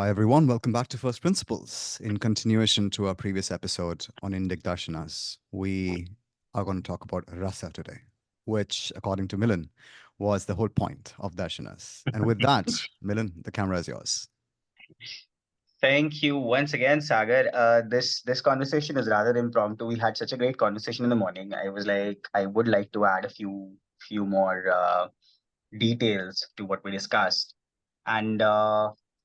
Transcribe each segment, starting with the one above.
Hi, everyone. Welcome back to First Principles. In continuation to our previous episode on Indic Darshanas, we are going to talk about Rasa today, which, according to Milan, was the whole point of Darshanas. And with that, Milan, the camera is yours. Thank you once again, Sagar. This conversation is rather impromptu. We had such a great conversation in the morning. I was like, I would like to add a few more details to what we discussed, and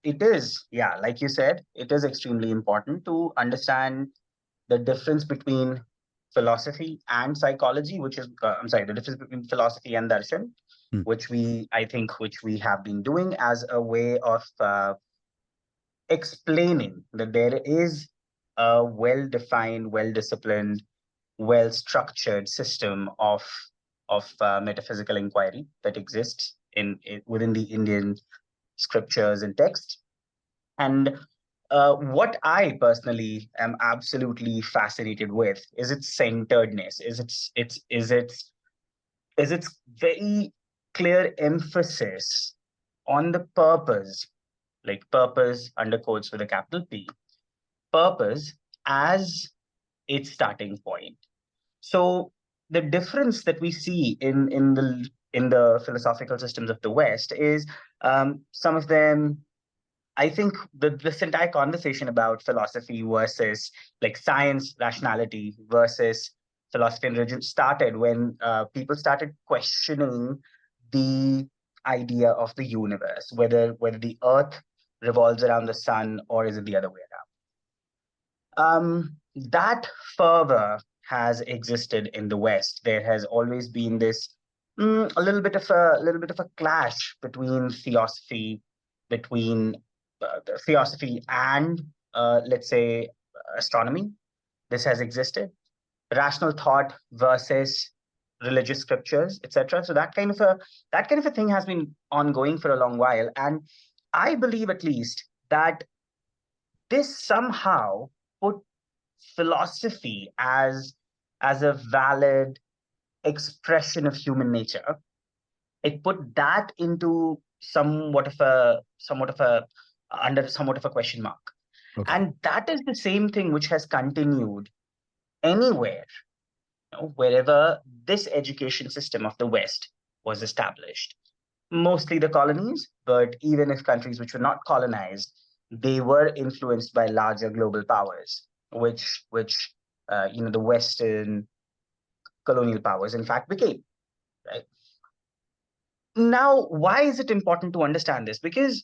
it is, yeah, like you said, it is extremely important to understand the difference between philosophy and psychology, which is, I'm sorry, the difference between philosophy and darshan, Hmm. which we have been doing as a way of explaining that there is a well-defined, well-disciplined, well-structured system of metaphysical inquiry that exists within the Indian scriptures and texts. And what I personally am absolutely fascinated with is its centeredness, is its very clear emphasis on the purpose, like purpose under quotes with a capital P, purpose as its starting point. So the difference that we see in the philosophical systems of the West is some of them. I think this entire conversation about philosophy versus like science, rationality versus philosophy and religion started when people started questioning the idea of the universe, whether the Earth revolves around the sun or is it the other way around. That fervor has existed in the West. There has always been this a little bit of a clash between between the philosophy and let's say astronomy. This has existed. Rational thought versus religious scriptures, etc. So that kind of a thing has been ongoing for a long while, and I believe at least that this somehow put philosophy as a valid expression of human nature. It put that into somewhat of a under somewhat of a question mark. Okay. And that is the same thing which has continued anywhere, wherever this education system of the West was established. Mostly the colonies, but even if countries which were not colonized, they were influenced by larger global powers, which the Western colonial powers in fact became. Right now, why is it important to understand this? Because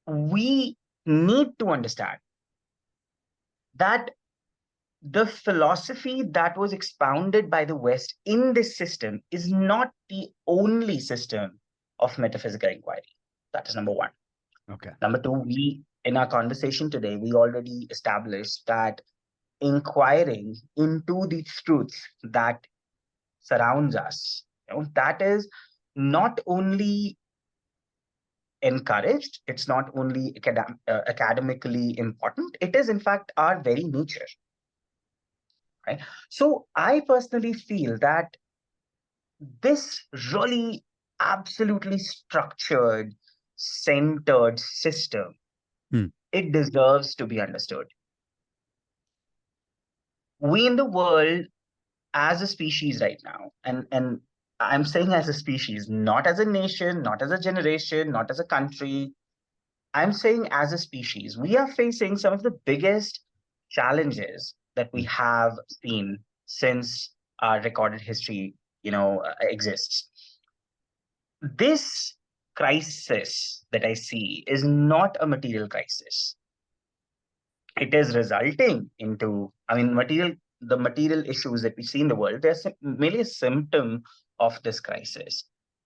we need to understand that the philosophy that was expounded by the West in this system is not the only system of metaphysical inquiry. That is number one. Okay. Number two, we in our conversation today, we already established that inquiring into the truths that surrounds us, that is not only encouraged, it's not only academically important, it is in fact our very nature. Right? So I personally feel that this really absolutely structured, centered system, Hmm. it deserves to be understood. We in the world as a species right now, and I'm saying as a species, not as a nation, not as a generation, not as a country, I'm saying as a species, we are facing some of the biggest challenges that we Hmm. have seen since our recorded history, exists. This crisis that I see is not a material crisis. It is resulting into, I mean, the material issues that we see in the world, they're merely a symptom of this crisis.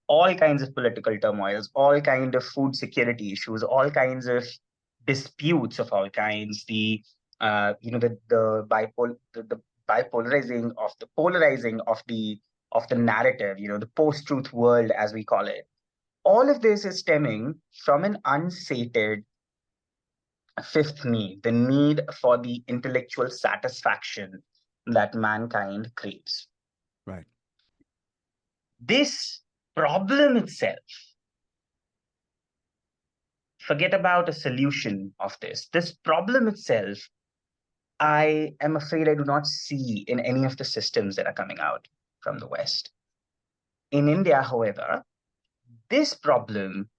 All kinds of political turmoils, all kind of food security issues, all kinds of disputes of all kinds, the polarizing of the narrative, the post-truth world as we call it. All of this is stemming from an unsated fifth need, the need for the intellectual satisfaction that mankind craves. Right. This problem itself Forget about a solution of this. This problem itself, I am afraid I do not see in any of the systems that are coming out from the West. In India, however, this problem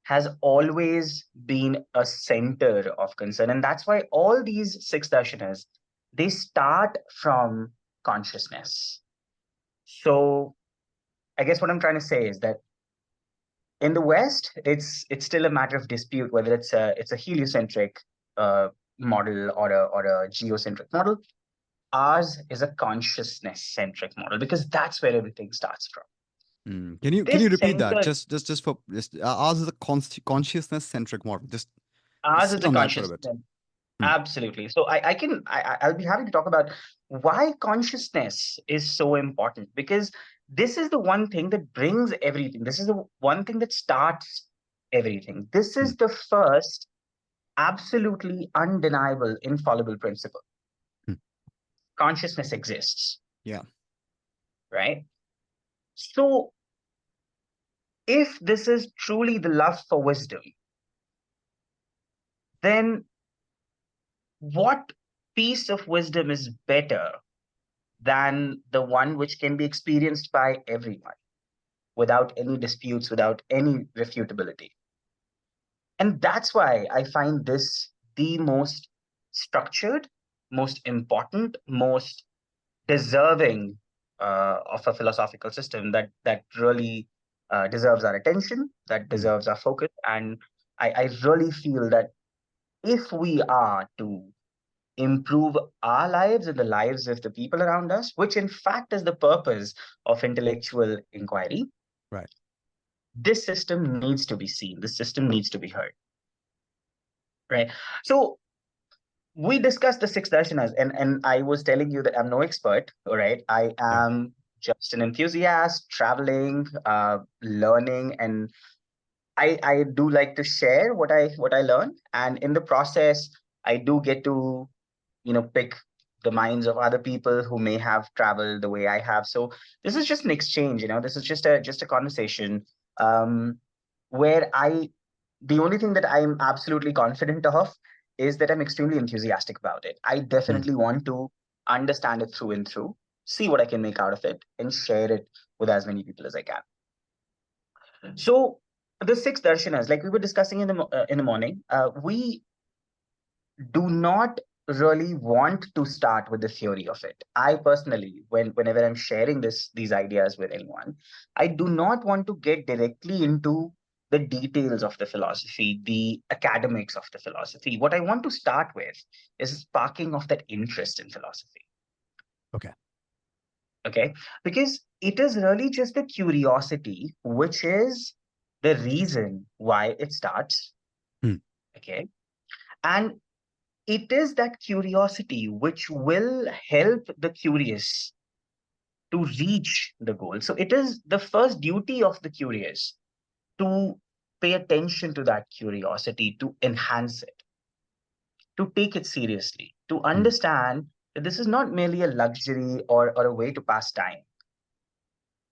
has always been a center of concern. And that's why all these six darshanas, they start from consciousness. So I guess what I'm trying to say is that in the West, it's still a matter of dispute whether it's a heliocentric uh, model or a geocentric model. Ours is a consciousness centric model because that's where everything starts from. Can you This repeat that? center, Just for just ours is a consciousness centric model. Just ours is sit a on that for a consciousness. bit. Hmm. Absolutely. So I'll be happy to talk about why consciousness is so important because this is the one thing that brings everything. This is the one thing that starts everything. This Hmm. is the first absolutely undeniable, infallible principle. Hmm. Consciousness exists, Yeah. right? So if this is truly the love for wisdom, then what piece of wisdom is better than the one which can be experienced by everyone without any disputes, without any refutability? And that's why I find this the most structured, most important, most deserving of a philosophical system that really deserves our attention, that Hmm. deserves our focus. And I really feel that if we are to improve our lives and the lives of the people around us, which in fact is the purpose of intellectual inquiry, Right. this system needs to be seen. This system needs to be heard, right? So we discussed the six darshanas, and I was telling you that I'm no expert, all right? I Yeah. am just an enthusiast, traveling, learning, and I do like to share what I learn, and in the process, I do get to pick the minds of other people who may have traveled the way I have. So this is just an exchange, this is just a conversation, um, where the only thing that I'm absolutely confident of is that I'm extremely enthusiastic about it. I Hmm. definitely want to understand it through and through, see what I can make out of it, and share it with as many people as I can. So the six darshanas, like we were discussing in the morning, we do not really want to start with the theory of it. I personally, whenever I'm sharing these ideas with anyone, I do not want to get directly into the details of the philosophy, the academics of the philosophy. What I want to start with is sparking of that interest in philosophy. Okay. Okay, because it is really just the curiosity which is the reason why it starts. Hmm. Okay, and it is that curiosity which will help the curious to reach the goal. So it is the first duty of the curious to pay attention to that curiosity, to enhance it, to take it seriously, to Hmm. understand that this is not merely a luxury or a way to pass time.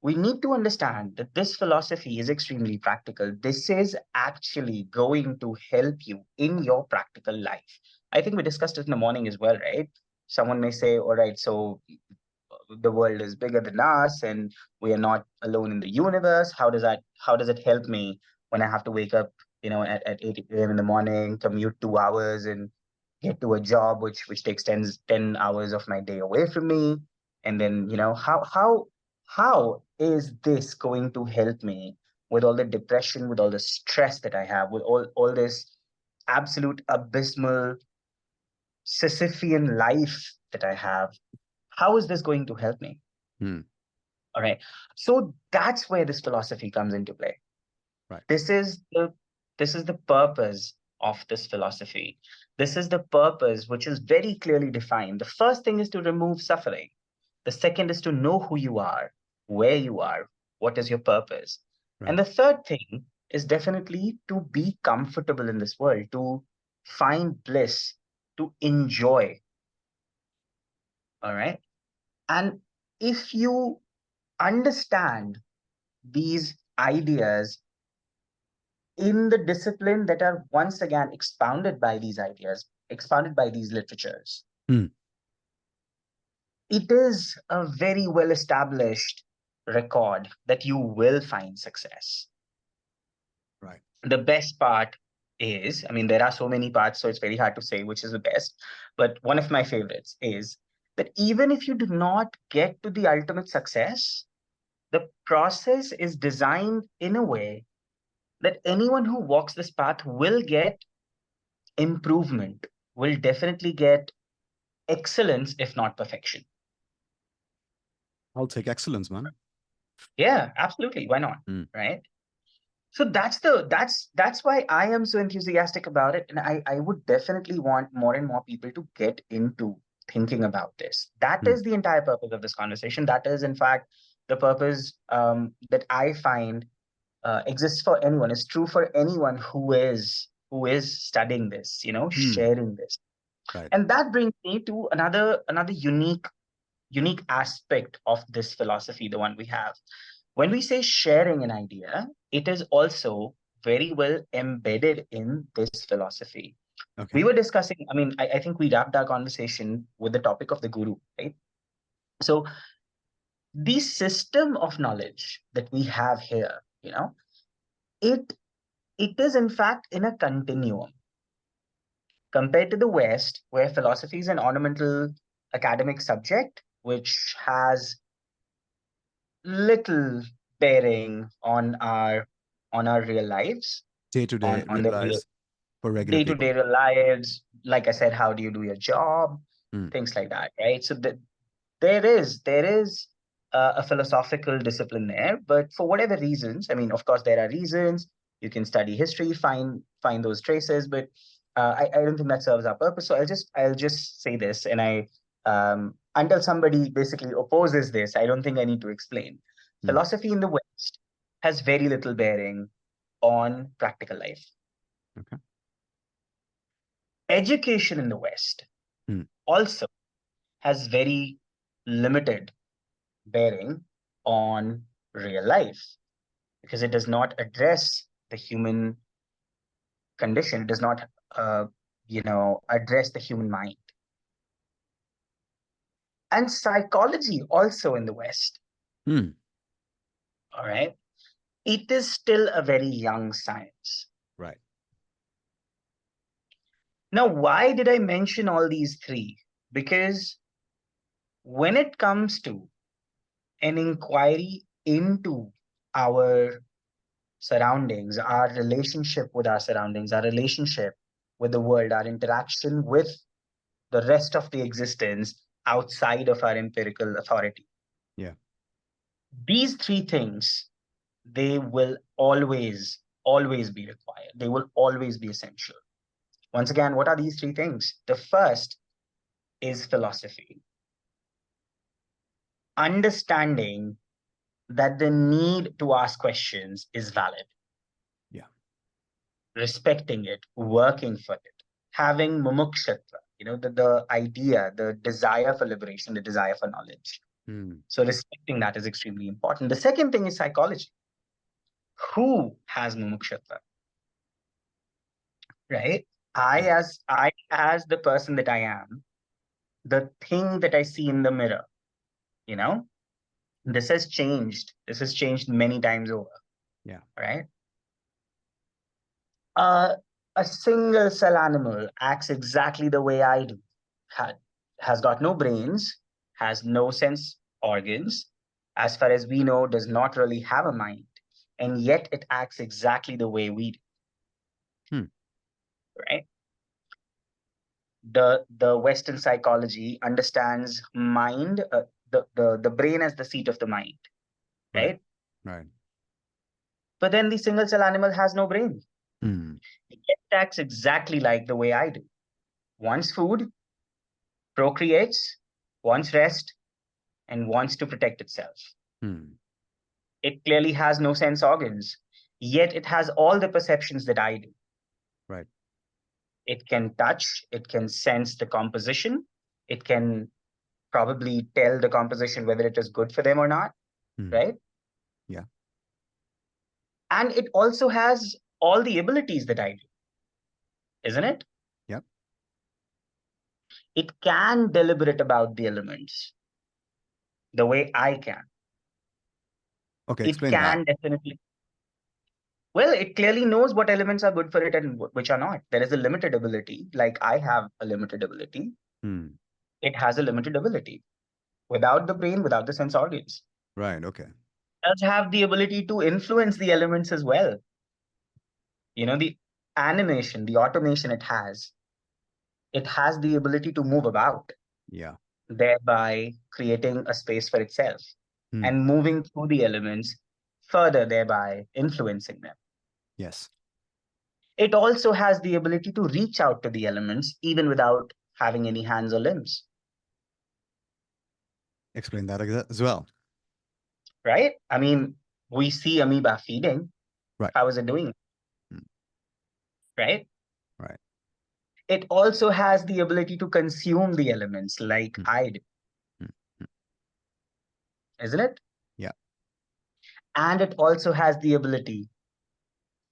We need to understand that this philosophy is extremely practical. This is actually going to help you in your practical life. I think we discussed it in the morning as well, right? Someone may say, all right, so the world is bigger than us and we are not alone in the universe. How does it help me when I have to wake up, at 8 a.m. in the morning, commute 2 hours and get to a job which takes ten hours of my day away from me? And then, how is this going to help me with all the depression, with all the stress that I have, with all this absolute abysmal Sisyphean life that I have? How is this going to help me? Hmm. All right. So that's where this philosophy comes into play. Right. This is the purpose of this philosophy. This is the purpose which is very clearly defined. The first thing is to remove suffering. The second is to know who you are, where you are, what is your purpose. And Right. the third thing is definitely to be comfortable in this world, to find bliss, to enjoy. All right. And if you understand these ideas in the discipline that are once again expounded by these ideas, expounded by these literatures. Hmm. It is a very well established record that you will find success. Right. The best part is, I mean, there are so many parts, so it's very hard to say which is the best. But one of my favorites is that even if you do not get to the ultimate success, the process is designed in a way that anyone who walks this path will get improvement, will definitely get excellence, if not perfection. I'll take excellence, man. Yeah, absolutely. Why not? Hmm. Right. So that's why I am so enthusiastic about it. And I would definitely want more and more people to get into thinking about this. That Hmm. is the entire purpose of this conversation. That is, in fact, the purpose that I find exists for anyone, is true for anyone who is studying this, Hmm. sharing this. Right. And that brings me to another unique aspect of this philosophy, the one we have. When we say sharing an idea, it is also very well embedded in this philosophy. We Okay. were discussing, I mean, I think we wrapped our conversation with the topic of the guru, right? So the system of knowledge that we have here, it it is in fact in a continuum compared to the West, where philosophy is an ornamental academic subject which has little bearing on our real lives, Day-to-day on real the real lives for regular people. day-to-day real lives. Like I said, how do you do your job? Hmm. Things like that, right? So there is a philosophical discipline there, but for whatever reasons, I mean, of course, there are reasons. You can study history, find those traces, but I don't think that serves our purpose. So I'll just say this, and until somebody basically opposes this, I don't think I need to explain. Hmm. Philosophy in the West has very little bearing on practical life. Okay. Education in the West Hmm. also has very limited bearing on real life, because it does not address the human condition. It does not, address the human mind. And psychology also in the West, Hmm. all right, it is still a very young science. Right. Now, why did I mention all these three? Because when it comes to an inquiry into our surroundings, our relationship with our surroundings, our relationship with the world, our interaction with the rest of the existence outside of our empirical authority. Yeah. These three things, they will always be required. They will always be essential. Once again, what are these three things? The first is philosophy. Understanding that the need to ask questions is valid, Yeah. respecting it, working for it, having mumukshatra, the idea, the desire for liberation, the desire for knowledge. Hmm. So respecting that is extremely important. The second thing is psychology. Who has mumukshatra, right? I Yeah. as I as the person that I am, the thing that I see in the mirror, you know, this has changed. This has changed many times over, Yeah. right? Uh, a single cell animal acts exactly the way I do. Ha- has got no brains, has no sense organs, as far as we know, does not really have a mind, and yet it acts exactly the way we do, Hmm. right? The Western psychology understands mind, the brain as the seat of the mind, Right. right? Right. But then the single cell animal has no brain. Hmm. It acts exactly like the way I do. Wants food, procreates, wants rest, and wants to protect itself. Hmm. It clearly has no sense organs, yet it has all the perceptions that I do. Right. It can touch, it can sense the composition, it can probably tell the composition whether it is good for them or not, Hmm. right? Yeah. And it also has all the abilities that I do, isn't it? Yep. It can deliberate about the elements the way I can. Okay, It explain that. can definitely. Well, it clearly knows what elements are good for it and which are not. There is a limited ability, like I have a limited ability. Hmm. It has a limited ability without the brain, without the sense organs. Right. Okay. It does have the ability to influence the elements as well. The animation, the automation it has the ability to move about, Yeah. thereby creating a space for itself Hmm. and moving through the elements further, thereby influencing them. Yes. It also has the ability to reach out to the elements even without having any hands or limbs, Explain that as well. right? I mean, we see amoeba feeding. Right. How is it doing? Hmm. Right? Right. It also has the ability to consume the elements like Hmm. I do, Hmm. Hmm. isn't it? Yeah. And it also has the ability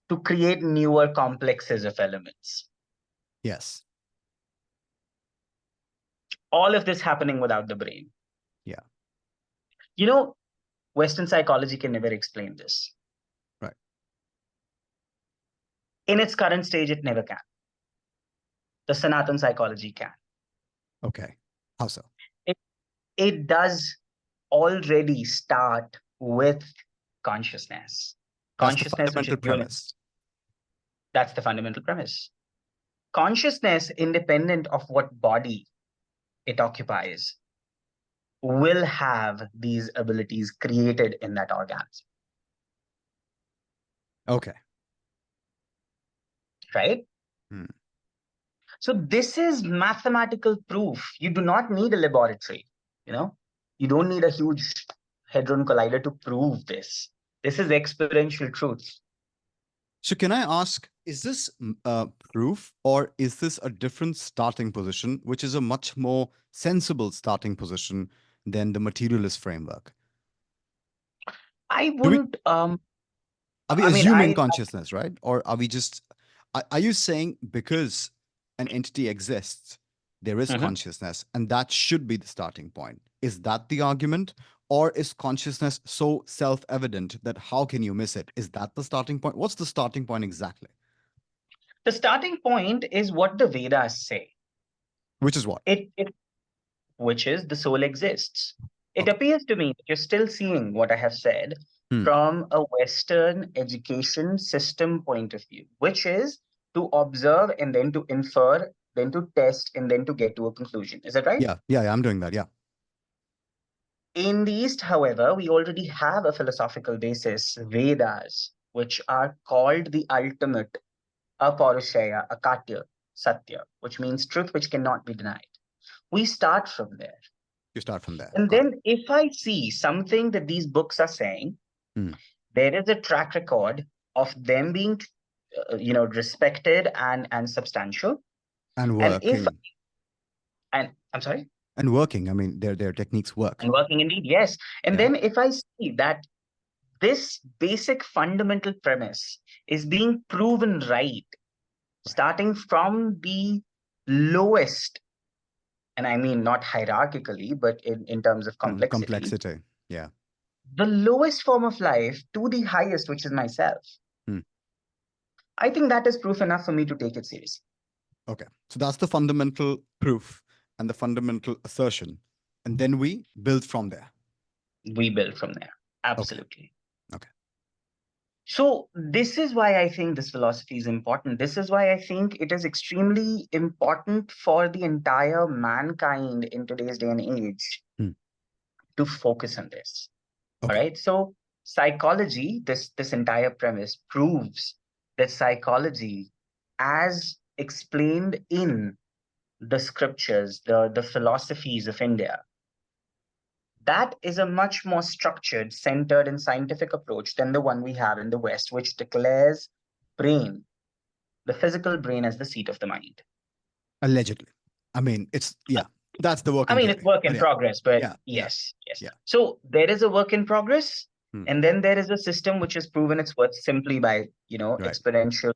to create newer complexes of elements. Yes. All of this happening without the brain. Yeah. You know, Western psychology can never explain this. Right. In its current stage, it never can. The Sanatan psychology can. Okay. How so? It, it does already start with consciousness. That's the Consciousness, which is fundamental unit. premise. That's the fundamental premise. Consciousness, independent of what body it occupies, will have these abilities created in that organism, Okay. right? Hmm. So this is mathematical proof. You do not need a laboratory, you know, you don't need a huge hadron collider to prove this. This is experiential truth. So can I ask, is this proof or is this a different starting position, which is a much more sensible starting position than the materialist framework? I Do we wouldn't, Are we I mean, assuming consciousness, right? Or are we just are you saying because an entity exists, there is Mhm. consciousness, and that should be the starting point? Is that the argument? Or is consciousness so self-evident that how can you miss it? Is that the starting point? What's the starting point exactly? The starting point is what the Vedas say. Which is what? It which is the soul exists. It Okay. appears to me that you're still seeing what I have said Hmm. from a Western education system point of view, which is to observe and then to infer, then to test, and then to get to a conclusion. Is that right? Yeah, I'm doing that. Yeah. In the East, however, we already have a philosophical basis, Vedas, which are called the ultimate, aparushaya, akatya, satya, which means truth which cannot be denied. We start from there. You start from there. And Got it. then if I see something that these books are saying, Hmm. there is a track record of them being, respected and substantial. And And if, working. and I'm sorry, And working. I mean, their techniques work. and working indeed, yes. And Yeah. then if I see that this basic fundamental premise is being proven right, Right. starting from the lowest, and I mean not hierarchically, but in terms of complexity, Complexity. Yeah. the lowest form of life to the highest, which is myself. Hmm. I think that is proof enough for me to take it seriously. Okay. So that's the fundamental proof and the fundamental assertion. And then we build from there. We build from there. Okay. Absolutely. Okay. So, this is why I think this philosophy is important. This is why I think it is extremely important for the entire mankind in today's day and age Hmm. to focus on this. All Okay. right. So, psychology, this entire premise proves that psychology, as explained in the scriptures, the philosophies of India, that is a much more structured, centered, and scientific approach than the one we have in the West, which declares brain, the physical brain, as the seat of the mind. Allegedly. I mean, yeah, that's the I working mean, it's theory. work But in yeah. progress, but Yeah. Yeah. yes, yes. Yeah. So there is a work in progress. Hmm. And then there is a system which has proven its worth simply by, Right. experiential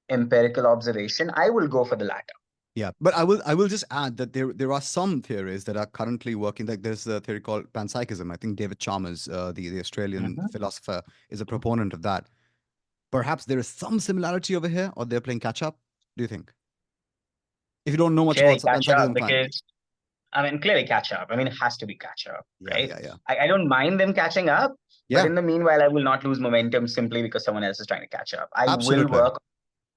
empirical observation. I will go for the latter. Yeah, but I will just add that there are some theories that are currently working. Like there's a theory called panpsychism. I think David Chalmers, the Australian Mhm. philosopher, is a proponent of that. Perhaps there is some similarity over here, or they're playing catch up. Do you think? If you don't know much about Clearly catch up panpsychism, fine. because, clearly catch up. It has to be catch up, Yeah, right? yeah, yeah, I don't mind them catching up, but yeah. in the meanwhile, I will not lose momentum simply because someone else is trying to catch up. I will Absolutely. work,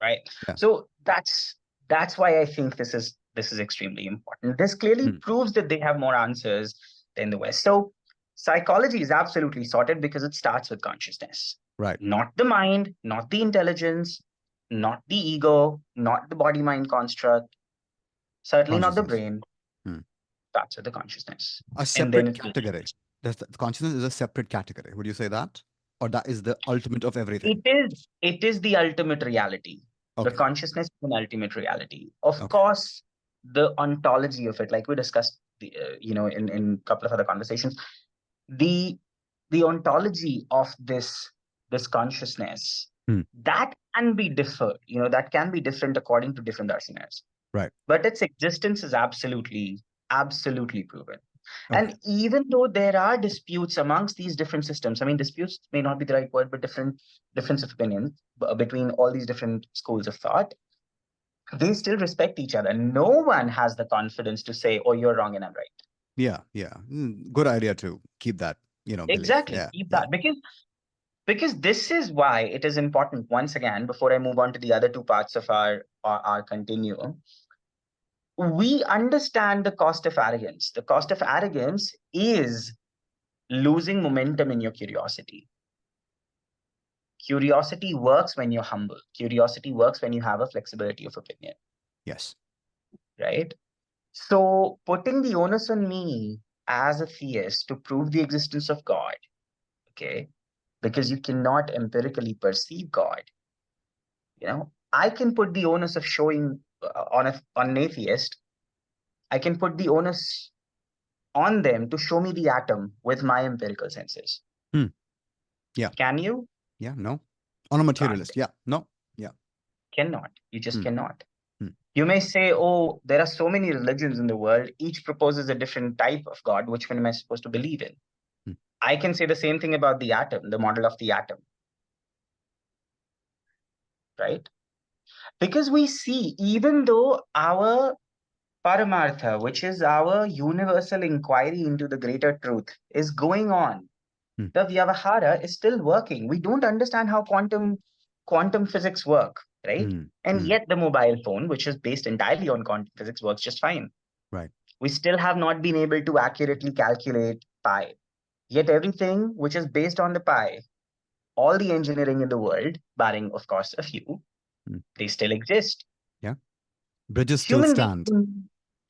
right? Yeah. So that's why I think this is extremely important. This clearly Hmm. proves that they have more answers than the West. So psychology is absolutely sorted because it starts with consciousness, Right. not the mind, not the intelligence, not the ego, not the body mind construct, certainly not the Consciousness. brain. Hmm. Starts with the consciousness, A and then separate it will category. The consciousness is a separate category. Would you say that, or that is the ultimate of everything? it is the ultimate reality. The Okay. consciousness is an ultimate reality. Of Okay. course, the ontology of it, like we discussed, in a couple of other conversations, the the ontology of this consciousness, Hmm. that can be differed. That can be different according to different darshanias. Right. But its existence is absolutely proven. Okay. And even though there are disputes amongst these different systems, disputes may not be the right word, but difference of opinion between all these different schools of thought, they still respect each other. No one has the confidence to say, "Oh, you're wrong and I'm right." Yeah. Yeah. Good idea to keep that, belief. Exactly, Yeah. keep Yeah. that because this is why it is important. Once again, before I move on to the other two parts of our continuum, we understand the cost of arrogance. The cost of arrogance is losing momentum in your curiosity. Curiosity works when you're humble. Curiosity works when you have a flexibility of opinion, Yes. right? So putting the onus on me as a theist to prove the existence of God, okay, because you cannot empirically perceive God, I can put the onus of showing on an atheist. I can put the onus on them to show me the atom with my empirical senses. Hmm. Yeah. Can you? Yeah. No. On a Can't. materialist. Yeah. No. Yeah. Cannot. You just Hmm. cannot. Hmm. You may say, oh, there are so many religions in the world, each proposes a different type of God. Which one am I supposed to believe in? Hmm. I can say the same thing about the atom, the model of the atom, right? Because we see, even though our Paramartha, which is our universal inquiry into the greater truth, is going on, Hmm. the Vyavahara is still working. We don't understand how quantum physics work, right? Hmm. And Hmm. yet the mobile phone, which is based entirely on quantum physics, works just fine. Right. We still have not been able to accurately calculate pi. Yet everything which is based on the pi, all the engineering in the world, barring of course a few, Hmm. they still exist. Yeah. Bridges still Human stand. beings,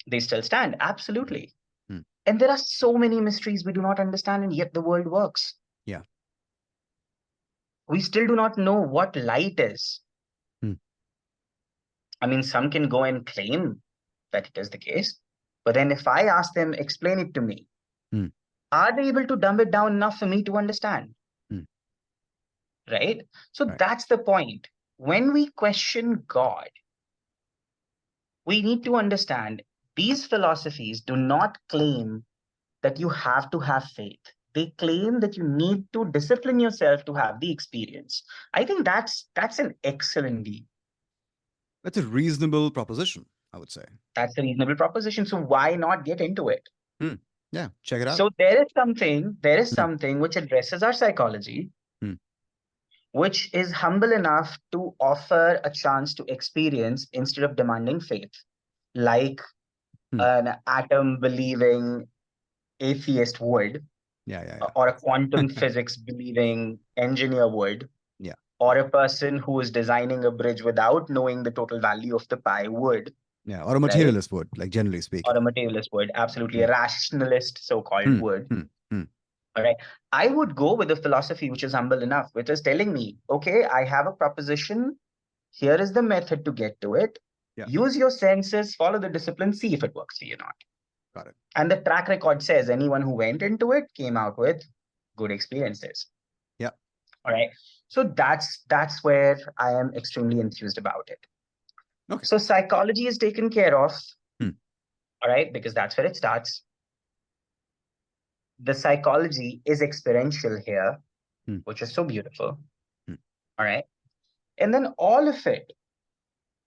they still stand, absolutely. Hmm. And there are so many mysteries we do not understand, and yet the world works. Yeah. We still do not know what light is. Hmm. Some can go and claim that it is the case, but then if I ask them, explain it to me, Hmm. are they able to dumb it down enough for me to understand? Hmm. Right? So Right. that's the point. When we question God, we need to understand these philosophies do not claim that you have to have faith. They claim that you need to discipline yourself to have the experience. I think that's an excellent deal. That's a reasonable proposition, I would say. That's a reasonable proposition. So why not get into it? Hmm. Yeah. Check it out. So there is Hmm. something which addresses our psychology, Hmm. which is humble enough to offer a chance to experience instead of demanding faith, like Hmm. an atom believing atheist would, Yeah. Yeah. or a quantum Yeah. physics believing engineer would, Yeah. or a person who is designing a bridge without knowing the total value of the pie would, Yeah. Or a right? materialist would, like generally Or speaking. a materialist would, absolutely Hmm. a rationalist so-called Hmm. would. Hmm. Hmm. All right. I would go with a philosophy which is humble enough, which is telling me, okay, I have a proposition. Here is the method to get to it. Yeah. Use your senses, follow the discipline, see if it works for you or not. Got it. And the track record says anyone who went into it came out with good experiences. Yeah. All right. So that's where I am extremely enthused about it. Okay. So psychology is taken care of, Hmm. all right, because that's where it starts. The psychology is experiential here, Hmm. which is so beautiful. Hmm. All right. And then all of it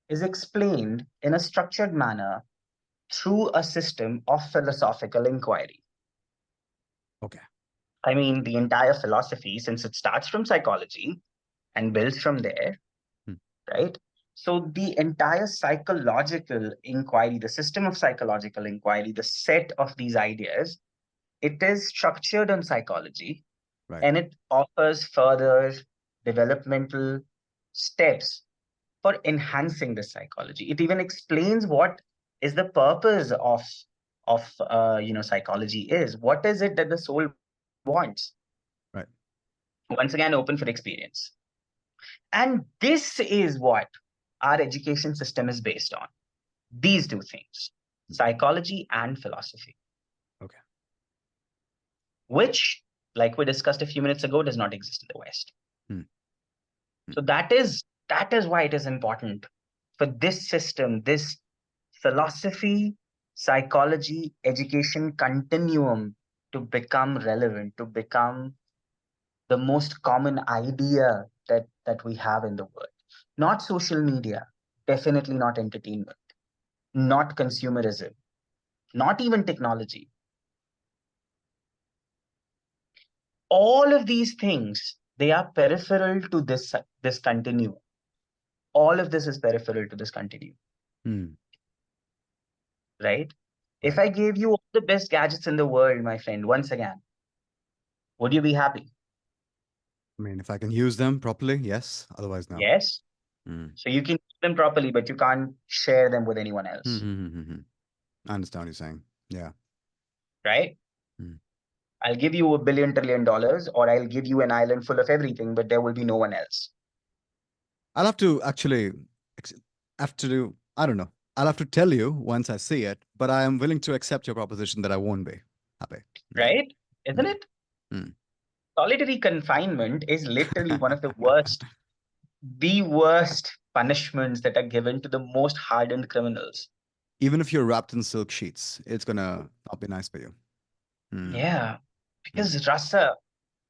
is explained in a structured manner through a system of philosophical inquiry. Okay. I mean, the entire philosophy, since it starts from psychology and builds from there, Hmm. right? So the entire psychological inquiry, the system of psychological inquiry, the set of these ideas, it is structured on psychology, Right. and it offers further developmental steps for enhancing the psychology. It even explains what is the purpose of psychology is. What is it that the soul wants? Right. Once again, open for experience. And this is what our education system is based on. These two things, Hmm. psychology and philosophy, Okay. which, like we discussed a few minutes ago, does not exist in the West. Hmm. Hmm. So that is why it is important for this system, this philosophy, psychology, education continuum to become relevant, to become the most common idea that we have in the world. Not social media, definitely not entertainment, not consumerism, not even technology. All of these things, they are peripheral to this continuum. All of this is peripheral to this continuum, Hmm. right? If Right. I gave you all the best gadgets in the world, my friend, once again, would you be happy? I mean, if I can use them properly, yes. Otherwise, no. Yes. Hmm. So you can use them properly, but you can't share them with anyone Hmm. else, Hmm. Hmm. Hmm. I understand what you're saying. Yeah. right? Hmm. I'll give you $1 billion, $1 trillion, or I'll give you an island full of everything, but there will be no one else. I'll have to actually have to do, I don't know. I'll have to tell you once I see it, but I am willing to accept your proposition that I won't be happy. Yeah. Right? Isn't Yeah. it? Hmm. Solitary confinement is literally one of the worst punishments that are given to the most hardened criminals. Even if you're wrapped in silk sheets, it's gonna not be nice for you. Hmm. Yeah, Hmm. because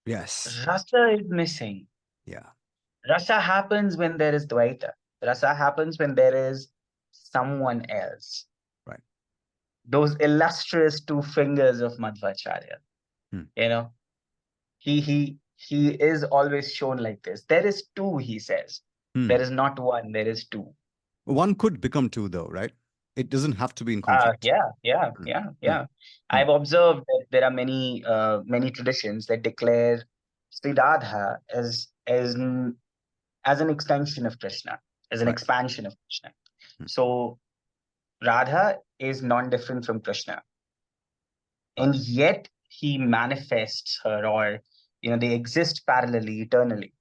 Yes. Rasa is missing. Yeah. Rasa happens when there is Dvaita. Rasa happens when there is someone else. Right. Those illustrious two fingers of Madhvacharya. Hmm. You know, he is always shown like this. There is two, he says. Hmm. There is not one, there is two. One could become two, though, right? It doesn't have to be in conflict. Hmm. Hmm. Yeah. Hmm. I've observed that there are many traditions that declare Sri Radha as an extension of Krishna, as an Right. expansion of Krishna. Hmm. So Radha is non-different from Krishna, Right. and yet he manifests her, or they exist parallelly, eternally,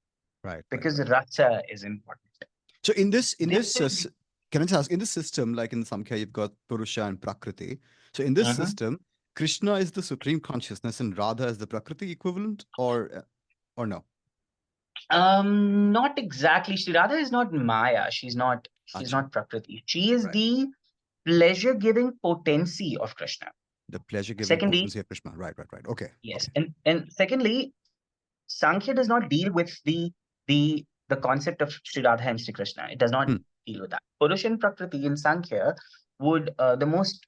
Right. Right. because Right. Rasa is important. So in This this, is can I just ask, in this system, like in Samkhya, you've got Purusha and Prakriti. So in this Mhm. system, Krishna is the supreme consciousness and Radha is the Prakriti equivalent, or no? Not exactly. Sri Radha is not Maya. She's Acha. not Prakriti. She is Right. the pleasure-giving potency of Krishna. The pleasure-giving Secondly, potency of Krishna. Right. Right. Right. Okay. yes, Okay. and secondly, Sankhya does not deal with the concept of Sri Radha and Sri Krishna. It does not Hmm. deal with that. Purush and Prakriti in Sankhya would the most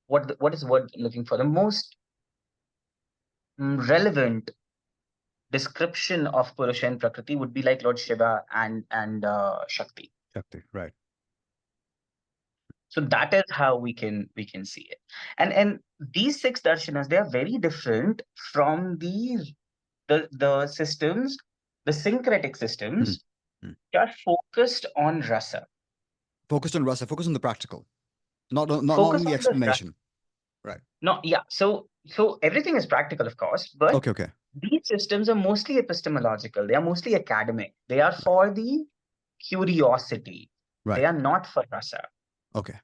what is the word looking for, the most relevant description of Purusha and Prakriti would be like Lord Shiva and Shakti. Shakti. Right. So that is how we can see it. And these six darshanas, they are very different from the systems, the syncretic Hmm. systems Hmm. that are focused on rasa, Focused on rasa. Focused on the practical, not focus on the on the rasa. explanation. Right. No, yeah. So everything is practical, of course, but Okay. Okay. these systems are mostly epistemological. They are mostly academic. They are Right. for the curiosity. They Right. are not for rasa. Okay.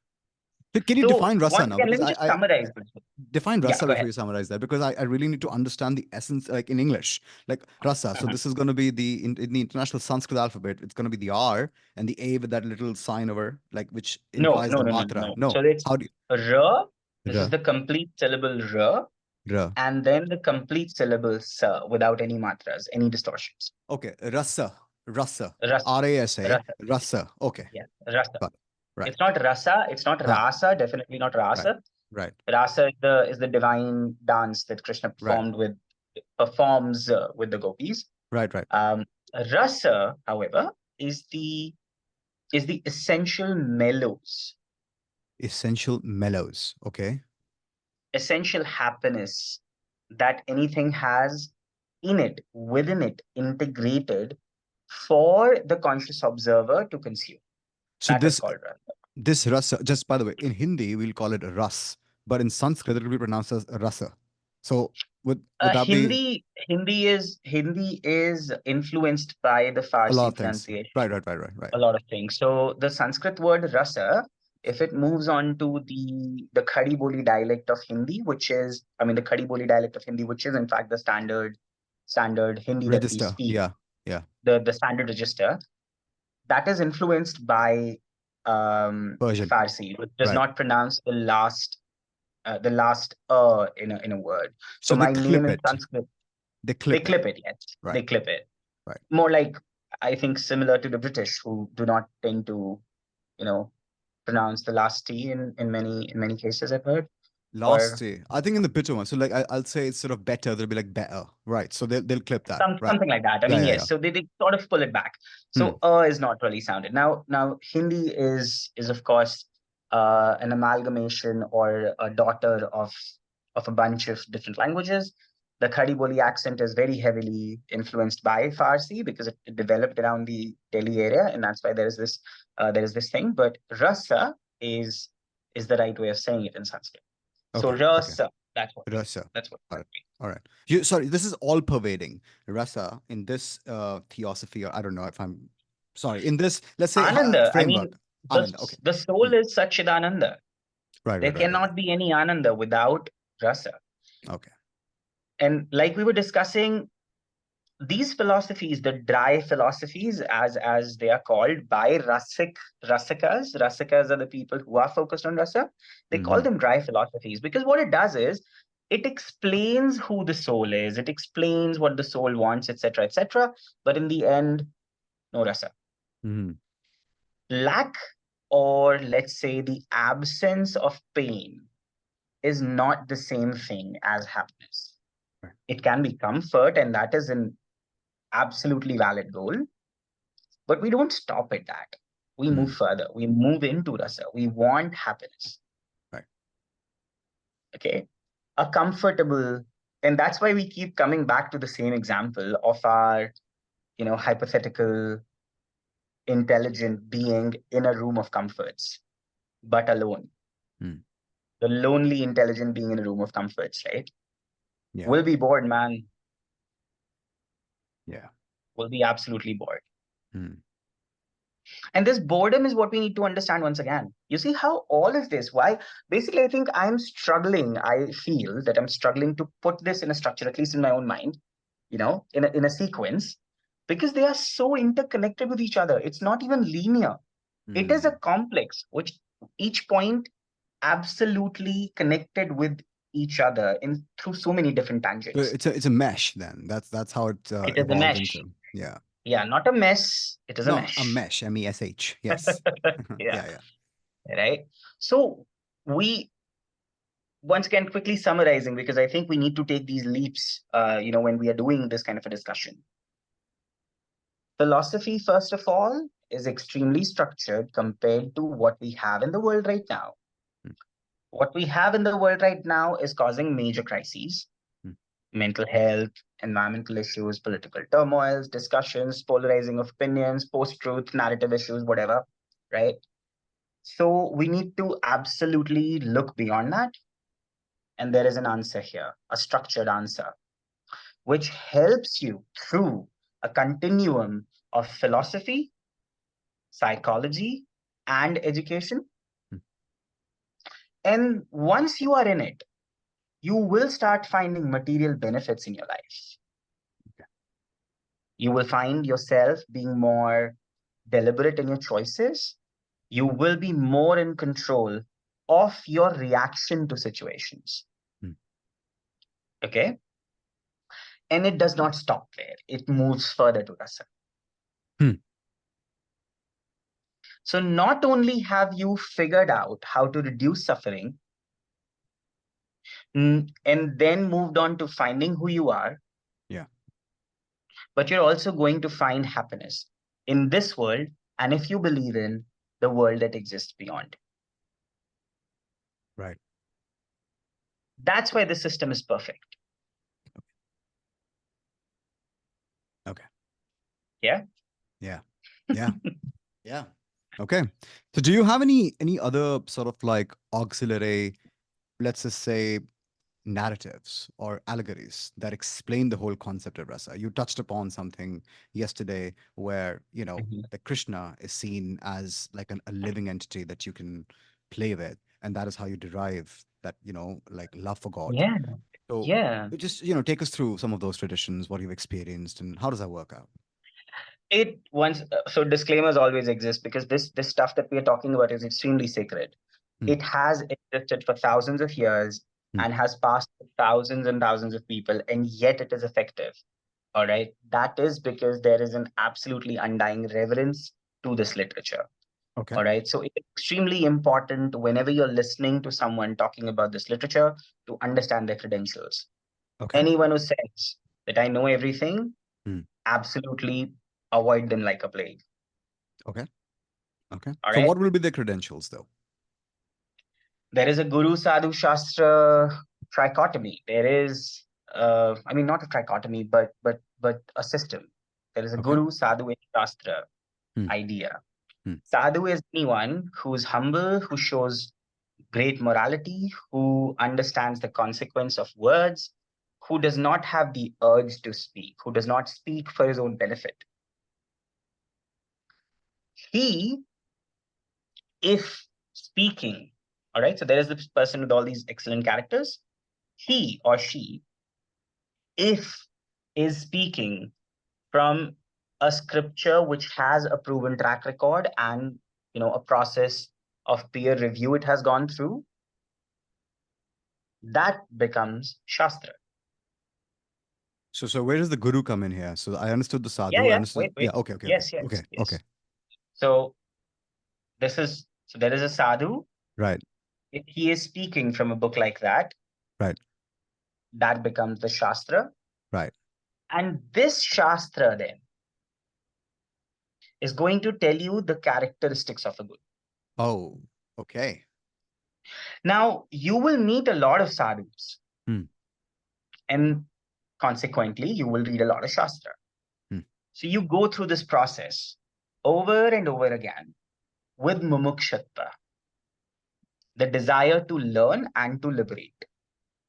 So can you So define rasa once now? again, let Because me just summarize this. define Yeah, rasa go before ahead. you summarize that, because I really need to understand the essence, like in English, like rasa. So Mhm. this is going to be in the international Sanskrit alphabet. It's going to be the R and the A with that little sign over, like which No, implies no, the no, no, matra. no. No, So it's how do r. you This is ra the complete syllable r, ra? and then the complete syllable sa without any matras, any distortions. Okay, rasa, Rasa, rasa, rasa. rasa. Okay, Yeah, rasa. got it. Right. It's not rasa. It's not Ah, rasa. Definitely not right, rasa. right, Rasa is the divine dance that Krishna right, performs with the gopis. right. Um, Rasa, however, is the is the essential mellows, Essential mellows. Okay. essential happiness that anything has in it, within it, integrated for the conscious observer to consume. So That is this called rasa. this rasa, just by the way, in Hindi we'll call it ras, but in Sanskrit it will be pronounced as rasa. So would that be Hindi is influenced by the a lot Farsi of things? pronunciation. Right. A lot of things. So the Sanskrit word rasa, if it moves on to the Khadi Boli dialect of Hindi, which is, I mean, the Khadi Boli dialect of Hindi, which is in fact the standard Hindi that we Register. speak, Yeah. the standard register, that is influenced by Persian. Farsi, which does Right. not pronounce the last in a word. So So they my name clip in it. Sanskrit, They they clip it. clip it, yes, Right. they clip it. Right. More like, I think, similar to the British, who do not tend to, you know, pronounce the last T in many cases, I've heard. Last Or day, I think in the bitter one. So like I'll say it's sort of better. They'll be like better. Right. So they'll clip that. Right. something like that. I mean, Yeah. yes. So they sort of pull it back. Hmm. So is not really sounded. Now Hindi is of course an amalgamation or a daughter of a bunch of different languages. The Khadi Boli accent is very heavily influenced by Farsi because it developed around the Delhi area, and that's why there is this thing. But rasa is the right way of saying it in Sanskrit. So Okay. rasa, that's what Rasa. that's what All it right. would be. All right. You sorry, this is all pervading. Rasa in this theosophy, or I don't know if I'm sorry, in this, let's say Ananda, I mean, framework. the, Ananda. Okay. the soul Hmm. is Satchidananda. There Right. cannot be any Ananda without rasa. Okay. And like we were discussing, these philosophies, the dry philosophies, as they are called by rasikas. Rasikas are the people who are focused on rasa. They call Hmm. them dry philosophies because what it does is it explains who the soul is, it explains what the soul wants, etc., etc. But in the end, no rasa. Hmm. Lack, or let's say the absence of pain, is not the same thing as happiness. Right. It can be comfort, and that is an absolutely valid goal, but we don't stop at that. We move Hmm. further. We move into rasa. We want happiness. Right. Okay. A comfortable, and that's why we keep coming back to the same example of our, hypothetical intelligent being in a room of comforts, but alone. Hmm. The lonely intelligent being in a room of comforts, right? Yeah. Will be bored, man. Yeah. Will be absolutely bored. Hmm. And this boredom is what we need to understand once again. You see how all of this, why basically I think I feel that I'm struggling to put this in a structure, at least in my own mind, in a sequence, because they are so interconnected with each other. It's not even linear. It is a Hmm. complex, which each point absolutely connected with each other in through so many different So tangents. it's a mesh then. That's how it It is a evolved mesh. into. Yeah. Yeah, not a mess. It is a No, a mesh. mesh. MESH. Yes. Yeah, Yeah. right. So we once again quickly summarizing because I think we need to take these leaps. When we are doing this kind of a discussion. Philosophy, first of all, is extremely structured compared to what we have in the world right now. Hmm. What we have in the world right now is causing major crises: Hmm. mental health, environmental issues, political turmoils, discussions, polarizing of opinions, post-truth, narrative issues, whatever, right? So we need to absolutely look beyond that. And there is an answer here, a structured answer, which helps you through a continuum of philosophy, psychology, and education. Hmm. And once you are in it, you will start finding material benefits in your life. Okay. You will find yourself being more deliberate in your choices. You will be more in control of your reaction to situations. Hmm. Okay. And it does not stop there, it moves further to rasa. Hmm. So, not only have you figured out how to reduce suffering, and then moved on to finding who you are, Yeah. but you're also going to find happiness in this world. And if you believe in the world that exists beyond, Right. that's why the system is perfect. Okay. Yeah. Yeah. Yeah. Yeah. Okay. So do you have any other sort of like auxiliary, let's just say, narratives or allegories that explain the whole concept of rasa? You touched upon something yesterday where, Mhm. the Krishna is seen as like a living entity that you can play with, and that is how you derive that, like love for God. Yeah. So Yeah. just, take us through some of those traditions, what you've experienced, and how does that work out? It once so disclaimers always exist because this stuff that we are talking about is extremely sacred. Hmm. It has existed for thousands of years Hmm. and has passed thousands and thousands of people, and yet it is effective. All right. That is because there is an absolutely undying reverence to this literature. Okay. All right. So it's extremely important whenever you're listening to someone talking about this literature to understand their credentials. Okay. Anyone who says that I know everything, Hmm. absolutely avoid them like a plague. Okay. Okay. All So right. what will be the credentials though? There is a Guru Sadhu Shastra trichotomy. There is, I mean, not a trichotomy, but a system. There is a Okay. Guru Sadhu and Shastra Hmm. idea. Hmm. Sadhu is anyone who's humble, who shows great morality, who understands the consequence of words, who does not have the urge to speak, who does not speak for his own benefit. He, if speaking, all right, so there is this person with all these excellent characters. He or she, if is speaking from a scripture which has a proven track record and a process of peer review it has gone through, that becomes shastra. So where does the guru come in here? So I understood the Yeah, sadhu. I yeah. understood. Wait, Yeah. wait. Okay. Okay. Okay. Yes, yes, Okay. Okay. yes. So there is a sadhu. Right. If he is speaking from a book like that, Right. that becomes the shastra. Right. And this shastra then is going to tell you the characteristics of a guru. Oh. Okay. Now, you will meet a lot of sadhus, Hmm. and consequently, you will read a lot of shastra. Hmm. So you go through this process over and over again with mumukshatva, the desire to learn and to liberate,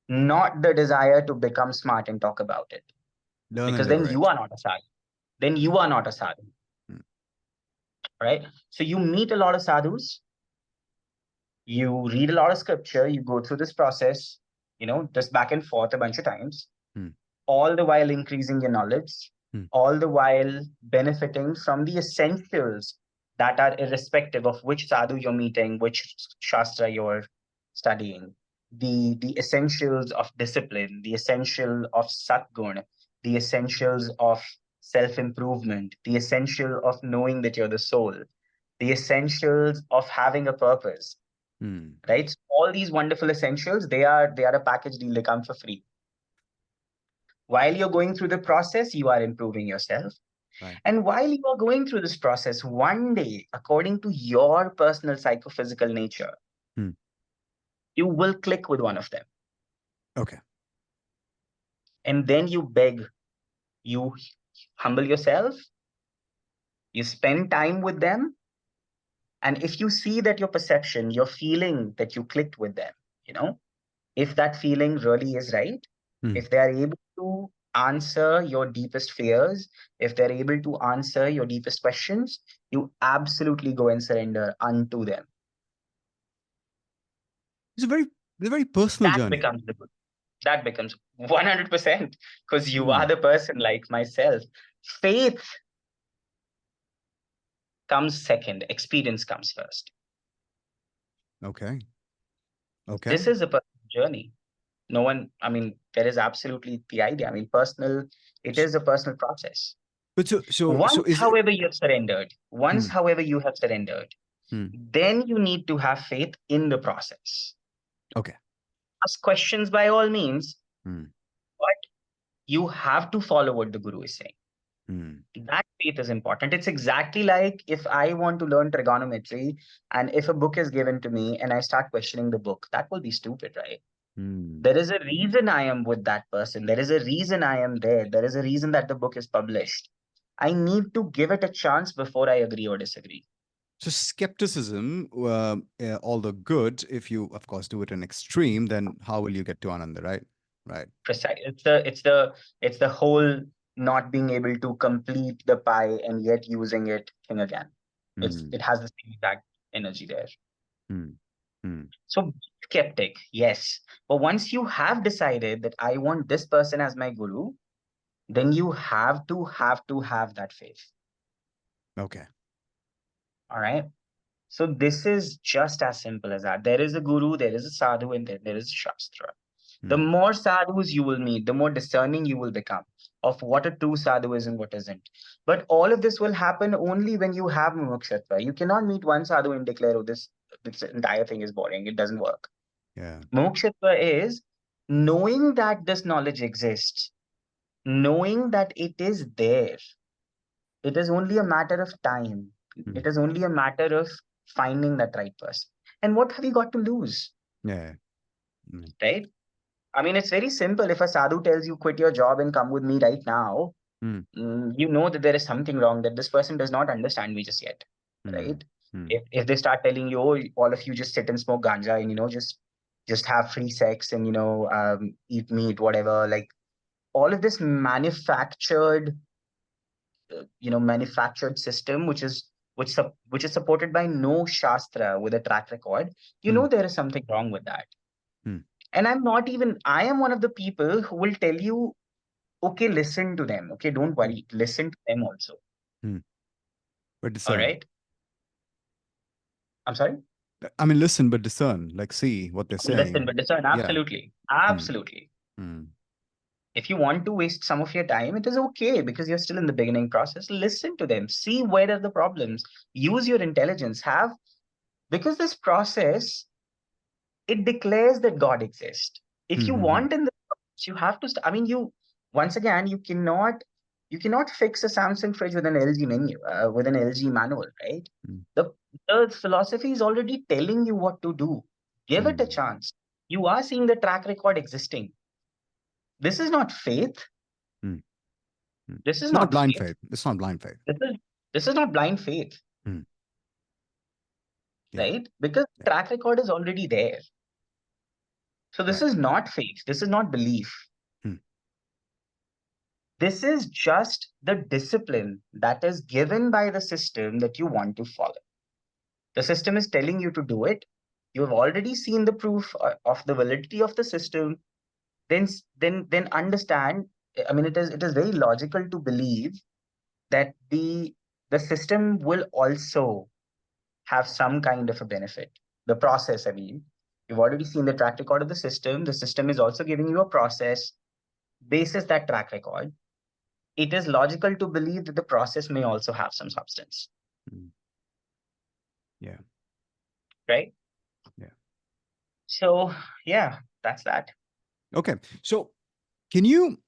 not the desire to become smart and talk about it. Learn and Because then you liberate. are not a sadhu. Then you are not a sadhu, Hmm. right? So you meet a lot of sadhus, you read a lot of scripture, you go through this process, just back and forth a bunch of times, Hmm. all the while increasing your knowledge, Hmm. all the while benefiting from the essentials that are irrespective of which sadhu you're meeting, which shastra you're studying. The essentials of discipline, the essential of satgun, the essentials of self-improvement, the essential of knowing that you're the soul, the essentials of having a purpose, Hmm. right? So all these wonderful essentials, they are a package deal, they come for free. While you're going through the process, you are improving yourself. Right. And while you are going through this process, one day, according to your personal psychophysical nature, Hmm. you will click with one of them. Okay. And then you beg, you humble yourself, you spend time with them. And if you see that your perception, your feeling that you clicked with them, you know, if that feeling really is right, Hmm. if they are able to answer your deepest fears, if they're able to answer your deepest questions, you absolutely go and surrender unto them. It's a very personal That journey. becomes the good. That becomes 100% because you Hmm. are the person like myself. Faith comes second, experience comes first. Okay. Okay. This is a personal journey. No one, I mean, there is absolutely the idea. I mean, personal, it S- is a personal process. But so Once, is it? however, you have surrendered, once, Hmm. however, you have surrendered, Hmm. then you need to have faith in the process. Okay. Ask questions by all means, Hmm. but you have to follow what the guru is saying. Hmm. That faith is important. It's exactly like if I want to learn trigonometry and if a book is given to me and I start questioning the book, that will be stupid, right? Hmm. There is a reason I am with that person. There is a reason I am there. There is a reason that the book is published. I need to give it a chance before I agree or disagree. So skepticism, although good, if you of course do it in extreme, then how will you get to Ananda, right? Right. Precise. It's the whole not being able to complete the pie and yet using it thing again. Hmm. It has the same exact energy there. Hmm. Hmm. So be skeptic, yes. But once you have decided that I want this person as my guru, then you have that faith. Okay. All right. So this is just as simple as that. There is a guru, there is a sadhu, and then there is a shastra. The Hmm. more sadhus you will meet, the more discerning you will become of what a true sadhu is and what isn't. But all of this will happen only when you have mumukshutva. You cannot meet one sadhu and declare, oh, this entire thing is boring. It doesn't work. Yeah. Mumukshutva is knowing that this knowledge exists, knowing that it is there. It is only a matter of time. Hmm. It is only a matter of finding that right person. And what have you got to lose, Yeah. Hmm. right? I mean, it's very simple. If a sadhu tells you quit your job and come with me right now, Hmm. you know that there is something wrong, that this person does not understand me just yet, Hmm. right? Hmm. If they start telling you, oh, all of you just sit and smoke ganja and just have free sex and eat meat, whatever, like all of this manufactured system, which is supported by no shastra with a track record, Hmm. there is something wrong with that. Hmm. And I am one of the people who will tell you, okay, listen to them. Okay, don't Hmm. worry. Listen to them also. Hmm. But All discern. right. I'm sorry. I mean, listen, but discern. Like, see what they're Listen, saying. but discern. Yeah. Absolutely. Hmm. Absolutely. Hmm. If you want to waste some of your time, it is okay because you're still in the beginning process. Listen to them. See where are the problems. Use your intelligence. Because this process, it declares that God exists. If Hmm. you Hmm. Hmm. want in the process, you have to. I mean, once again, you cannot fix a Samsung fridge with an LG menu, with an LG manual, right? Hmm. The the philosophy is already telling you what to do. Give it a Hmm. chance. You are seeing the track record existing. This is not faith. Hmm. Hmm. This is Not not blind faith. faith. It's not blind faith. This is this is not blind faith, Hmm. Yeah. right? Because Yeah. track record is already there. So this Right. is not faith. This is not belief. Hmm. This is just the discipline that is given by the system that you want to follow. The system is telling you to do it. You have already seen the proof of the validity of the system. Then understand. I mean, it is very logical to believe that the system will also have some kind of a benefit. The process, I mean, you've already seen the track record of the system. The system is also giving you a process basis that track record. It is logical to believe that the process may also have some substance, Hmm. Yeah. right? Yeah. So, yeah, that's that. Okay. So can you?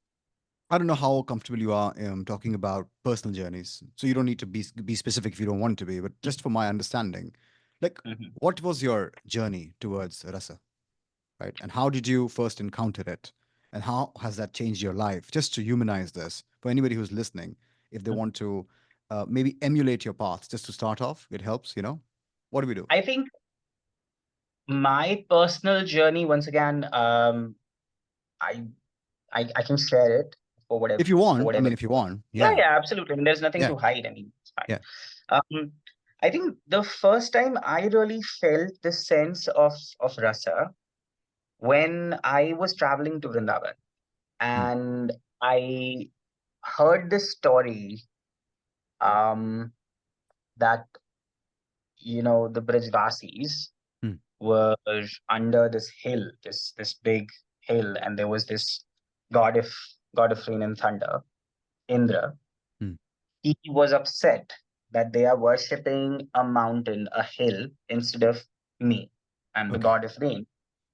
I don't know how comfortable you are talking about personal journeys. So you don't need to be specific if you don't want to be. But just for my understanding, like, Mhm. what was your journey towards rasa, right? And how did you first encounter it? And how has that changed your life? Just to humanize this for anybody who's listening, if they want to maybe emulate your path, just to start off, it helps. What do we do? I think my personal journey, once again, I, I can share it for whatever If you for want, I whatever. mean, if you want, Yeah, yeah, yeah, absolutely. I mean, there's nothing yeah, to hide. I mean, it's yeah. fine. Um, I think the first time I really felt the sense of rasa when I was traveling to Vrindavan, Hmm. and I heard this story, um, that the Brajvasis Hmm. were under this hill, this big hill, and there was this god of god of rain and thunder, Indra. Hmm. He was upset that they are worshipping a mountain, a hill, instead of me. I'm the Okay. god of rain.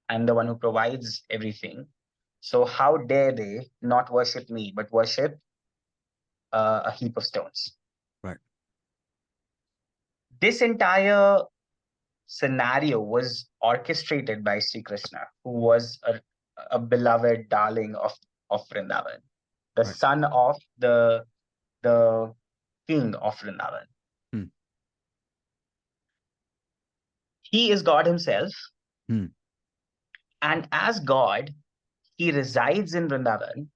I'm the one who provides everything. So how dare they not worship me, but worship a heap of stones? Right. This entire scenario was orchestrated by Sri Krishna, who was a beloved darling of Vrindavan, the Right. son of the king of Vrindavan. Hmm. He is God himself, Hmm. and as God, he resides in Vrindavan,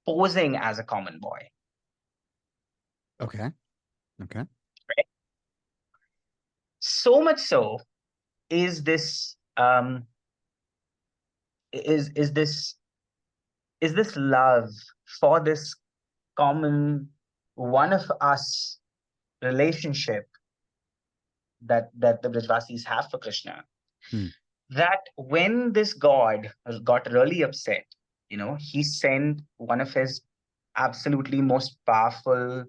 posing as a common boy. Okay. Okay. Right? So much so is this is this is this love for this common one of us relationship that the Brajvasis have for Krishna, Hmm. that when this god got really upset, he sent one of his absolutely most powerful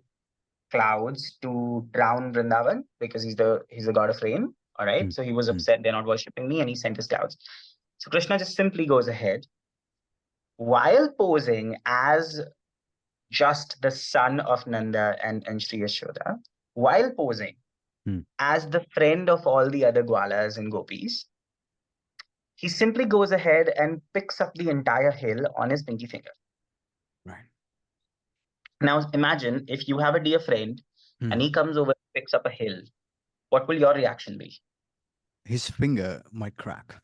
clouds to drown Vrindavan, because he's the god of rain. All Hmm. right. So he was Hmm. upset they're not worshipping me, and he sent his clouds. So Krishna just simply goes ahead, while posing as just the son of Nanda and Sri Yashoda, while posing Hmm. as the friend of all the other Gwalas and Gopis, he simply goes ahead and picks up the entire hill on his pinky finger. Right. Now imagine if you have a dear friend Hmm. and he comes over and picks up a hill, what will your reaction be? His finger might crack.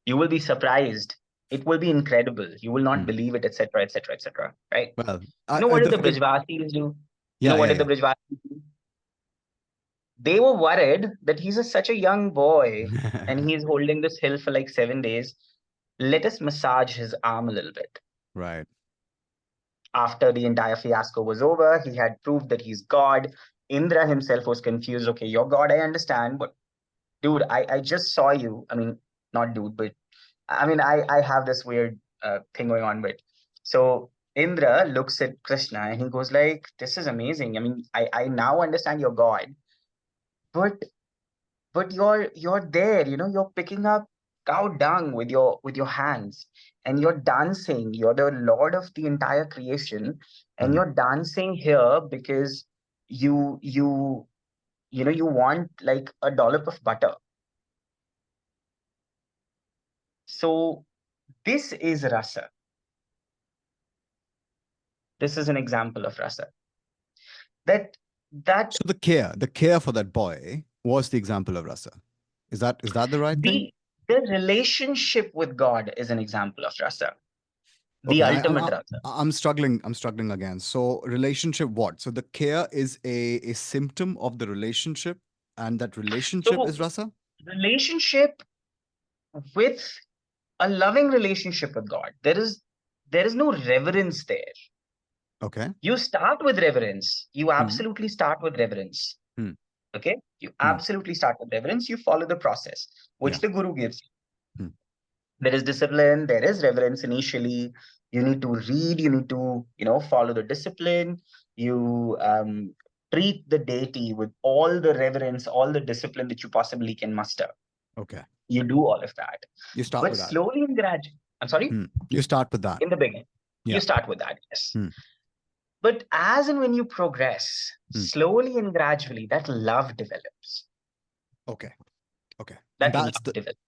You will be surprised. It will be incredible. You will not Hmm. believe it, etc., etc., etc. Right? Well, What did the the Brijvasis do? yeah, What yeah, did the yeah. Brijvasis do? They were worried that such a young boy and he's holding this hill for like 7 days. Let us massage his arm a little bit. Right. After the entire fiasco was over, he had proved that he's God. Indra himself was confused. Okay, you're God, I understand, but dude, I just saw you. I mean, not dude, but I mean, I have this weird thing going on with. So Indra looks at Krishna and he goes like, "This is amazing. I mean, I now understand you're God, but you're there. You're picking up cow dung with your hands, and you're dancing. You're the lord of the entire creation, and Hmm. you're dancing here because you you want like a dollop of butter. So this is rasa. This is an example of rasa. That that So the care for that boy was the example of rasa. Is that the right thing? the the relationship with God is an example of rasa, the Okay, ultimate rasa. I'm struggling. I'm struggling again. So relationship, what? So the care is a symptom of the relationship, and that relationship So is rasa. relationship with a loving relationship with God, there is no reverence there. Okay. You start with reverence. You Hmm. absolutely start with reverence. Hmm. Okay, you Hmm. absolutely start with reverence. You follow the process which Yeah. the guru gives. Hmm. There is discipline. There is reverence initially. You need to read. You need to follow the discipline. You treat the deity with all the reverence, all the discipline that you possibly can muster. Okay. You do all of that, You start but with that. slowly and gradually. I'm sorry. Hmm. You start with that. In the beginning, you Yeah. start with that, yes. Hmm. But as and when you progress, Hmm. slowly and gradually, that love develops. Okay. Okay. And That that's love the develops.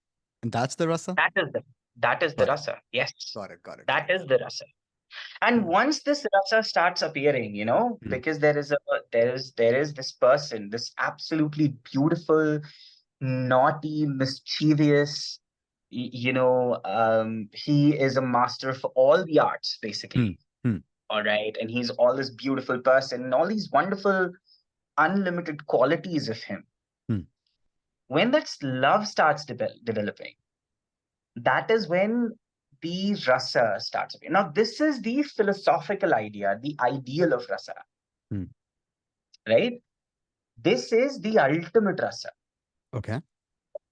and that's the rasa. That is the Got it. rasa. Yes, Got it. Got it. Got that it. is the rasa. And Hmm. once this rasa starts appearing, Hmm. because there is this person, this absolutely beautiful, naughty, mischievous, he is a master for all the arts, Hmm. basically. Hmm. All right. And he's all this beautiful person and all these wonderful unlimited qualities of him. Hmm. When that love starts developing, that is when the rasa starts appearing. Now, this is the philosophical idea, the ideal of rasa, Hmm. right? This is the ultimate rasa. Okay.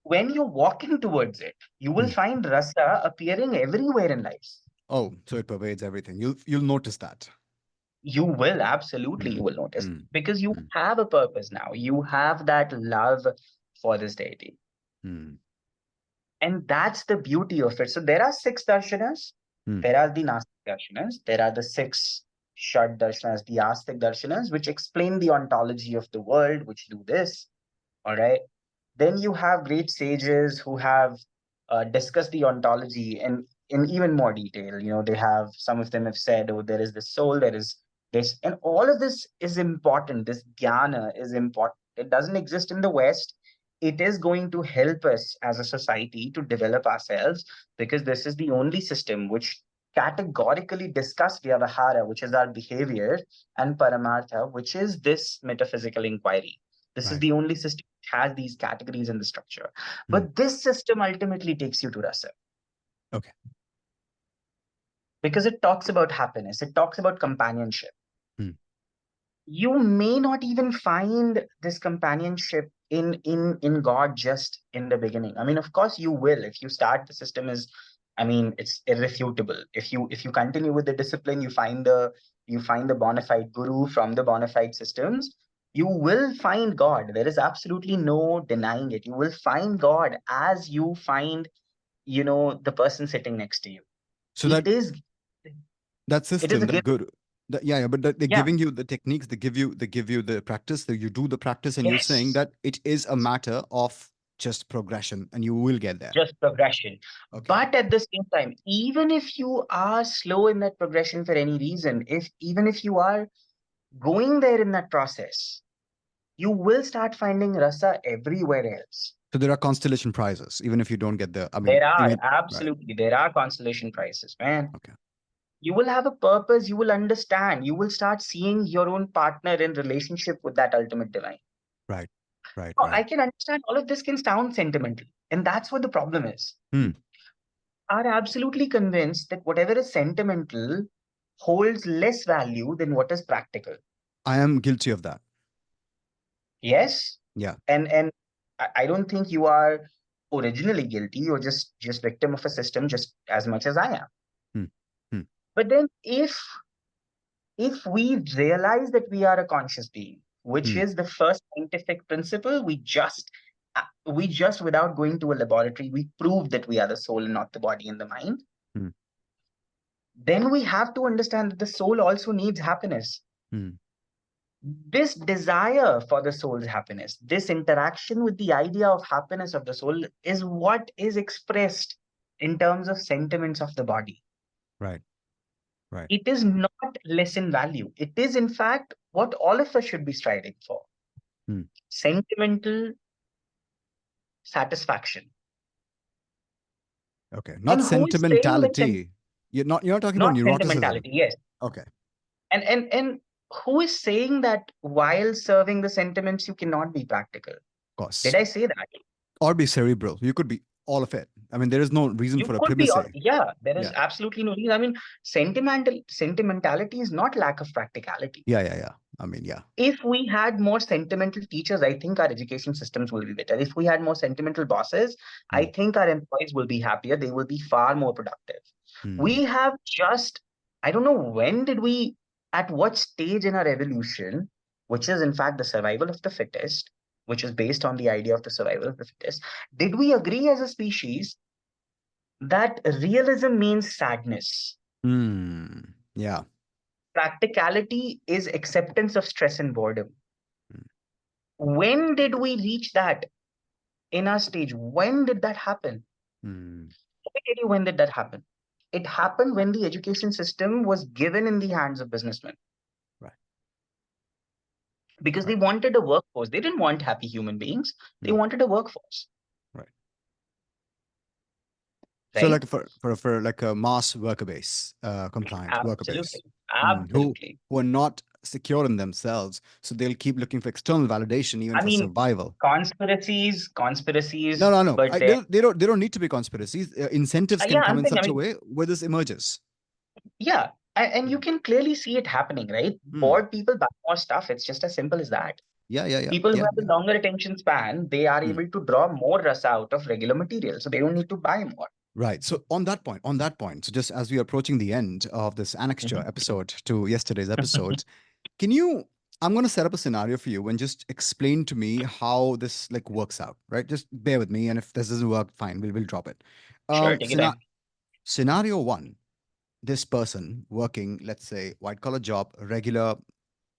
When you're walking towards it, you will Hmm. find rasa appearing everywhere in life. Oh, so it pervades everything. You'll notice that. You will, absolutely, you Hmm. will notice, Hmm. because you Hmm. have a purpose now. You have that love for this deity. Hmm. And that's the beauty of it. So there are six darshanas. Hmm. There are the Nastik darshanas. There are the six Shad darshanas, the Astik darshanas, which explain the ontology of the world, which do this. All right. Then you have great sages who have discussed the ontology in even more detail. You know, they have, some of them have said, oh, there is the soul, there is this, and all of this is important. This jnana is important. It doesn't exist in the West. It is going to help us as a society to develop ourselves, because this is the only system which categorically discuss vyavahara, which is our behavior, and paramartha, which is this metaphysical inquiry. This is Right. the only system which has these categories in the structure. Hmm. But this system ultimately takes you to rasa, Okay. because it talks about happiness, it talks about companionship. Hmm. You may not even find this companionship in God just in the beginning. I mean, of course you will. If you start, the system is, I mean, it's irrefutable. If you continue with the discipline, you find the bona fide guru from the bona fide systems, you will find God. There is absolutely no denying it. You will find God as you find, the person sitting next to you. So It is that it is system, a that gift. good, yeah, but they're Yeah. giving you the techniques. They give you the practice. That you do the practice, and you're saying Yes. that it is a matter of just progression, and you will get there. Just progression. Okay. But at the same time, even if you are slow in that progression for any reason, if even if you are going there in that process, you will start finding rasa everywhere else. So there are constellation prizes, even if you don't get the. I mean, There are, right. absolutely, there are constellation prizes, man. Okay. You will have a purpose, you will understand, you will start seeing your own partner in relationship with that ultimate divine. Right. Right. Now, Right. I can understand all of this can sound sentimental, and that's what the problem is. Hmm. Are absolutely convinced that whatever is sentimental holds less value than what is practical. I am guilty of that. Yes, Yeah. and I don't think you are originally guilty. You're just victim of a system just as much as I am. Hmm. Hmm. But then if we realize that we are a conscious being, which Hmm. is the first scientific principle, we just without going to a laboratory, we prove that we are the soul and not the body and the mind. Hmm. Then we have to understand that the soul also needs happiness. Hmm. This desire for the soul's happiness, this interaction with the idea of happiness of the soul, is what is expressed in terms of sentiments of the body. Right. Right. It is not less in value. It is, in fact, what all of us should be striving for: Hmm. sentimental satisfaction. Okay. And Not who is saying that sentimentality. You're not talking about not neuroticism. sentimentality? Yes. Okay. Of And who is saying that while serving the sentiments, you cannot be practical? Did course. I say that? Or be cerebral. You could be all of it. I mean, there is no reason You for a could be, primacy. yeah, there is Yeah. absolutely no reason. I mean, sentimentality is not lack of practicality. Yeah. Yeah. Yeah. I mean, yeah. If we had more sentimental teachers, I think our education systems will be better. If we had more sentimental bosses, I Hmm. think our employees will be happier. They will be far more productive. Hmm. We have just, I don't know when did we, at what stage in our evolution, which is in fact the survival of the fittest, which is based on the idea of the survival of the fittest, did we agree as a species that realism means sadness? Hmm. Yeah. Practicality is acceptance of stress and boredom. Hmm. When did we reach that in our stage? When did that happen? Hmm. Let me tell you when did that happen. It happened when the education system was given in the hands of businessmen, Right. because they Right. wanted a workforce. They didn't want happy human beings. They Hmm. wanted a workforce, Right. So right? like for like a mass worker base, compliant worker base, Absolutely. who Absolutely. who are not secure in themselves, so they'll keep looking for external validation even I for mean, survival. conspiracies, No, no, no. but They, they don't need to be conspiracies. Incentives can yeah, come I'm in saying, I such a mean, way where this emerges. yeah, and you Hmm. can clearly see it happening, right? Hmm. Bored people buy more stuff. It's just as simple as that. Yeah, yeah, yeah, People who yeah, have yeah. a longer attention span, they are Hmm. able to draw more rasa out of regular material, so they don't need to buy more. Right. So on that point, so just as we are approaching the end of this annexure Mhm. episode to yesterday's episode, can you? I'm going to set up a scenario for you and just explain to me how this like works out. Right. Just bear with me, and if this doesn't work, fine, we'll drop it. Sure, take your time. Scenario one: this person working, let's say, white collar job, regular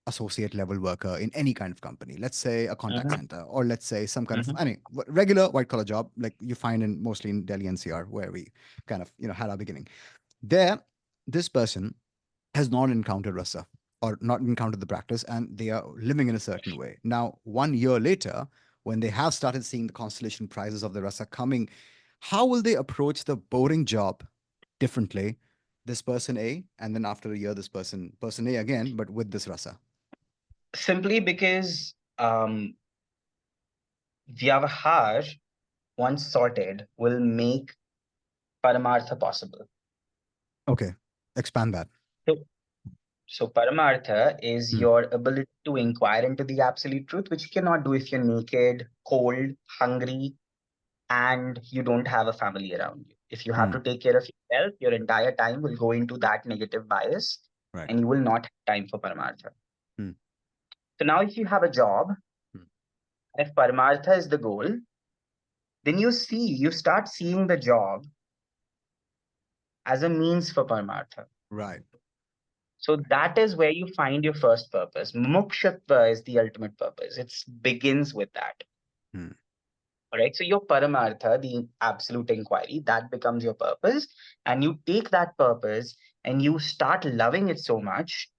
associate level worker in any kind of company, let's say a contact Hmm. center, or let's say some kind of Hmm. any regular white collar job like you find in mostly in Delhi NCR, where we kind of had our beginning. There, this person has not encountered rasa or not encountered the practice, and they are living in a certain way. Now 1 year later, when they have started seeing the constellation prizes of the rasa coming, how will they approach the boring job differently, this person A, and then after a year this person A again, but with this rasa? Simply because Vyavahar, once sorted, will make Paramartha possible. Okay, expand that. So, so Paramartha is Hmm. your ability to inquire into the absolute truth, which you cannot do if you're naked, cold, hungry, and you don't have a family around you. If you have Hmm. to take care of yourself, your entire time will go into that negative bias, Right. and you will not have time for Paramartha. Hmm. So now, if you have a job, Hmm. if Paramartha is the goal, then you start seeing the job as a means for Paramartha. Right. So that is where you find your first purpose. Mukshatva is the ultimate purpose. It begins with that. Hmm. All right. So your Paramartha, the absolute inquiry, that becomes your purpose. And you take that purpose and you start loving it so much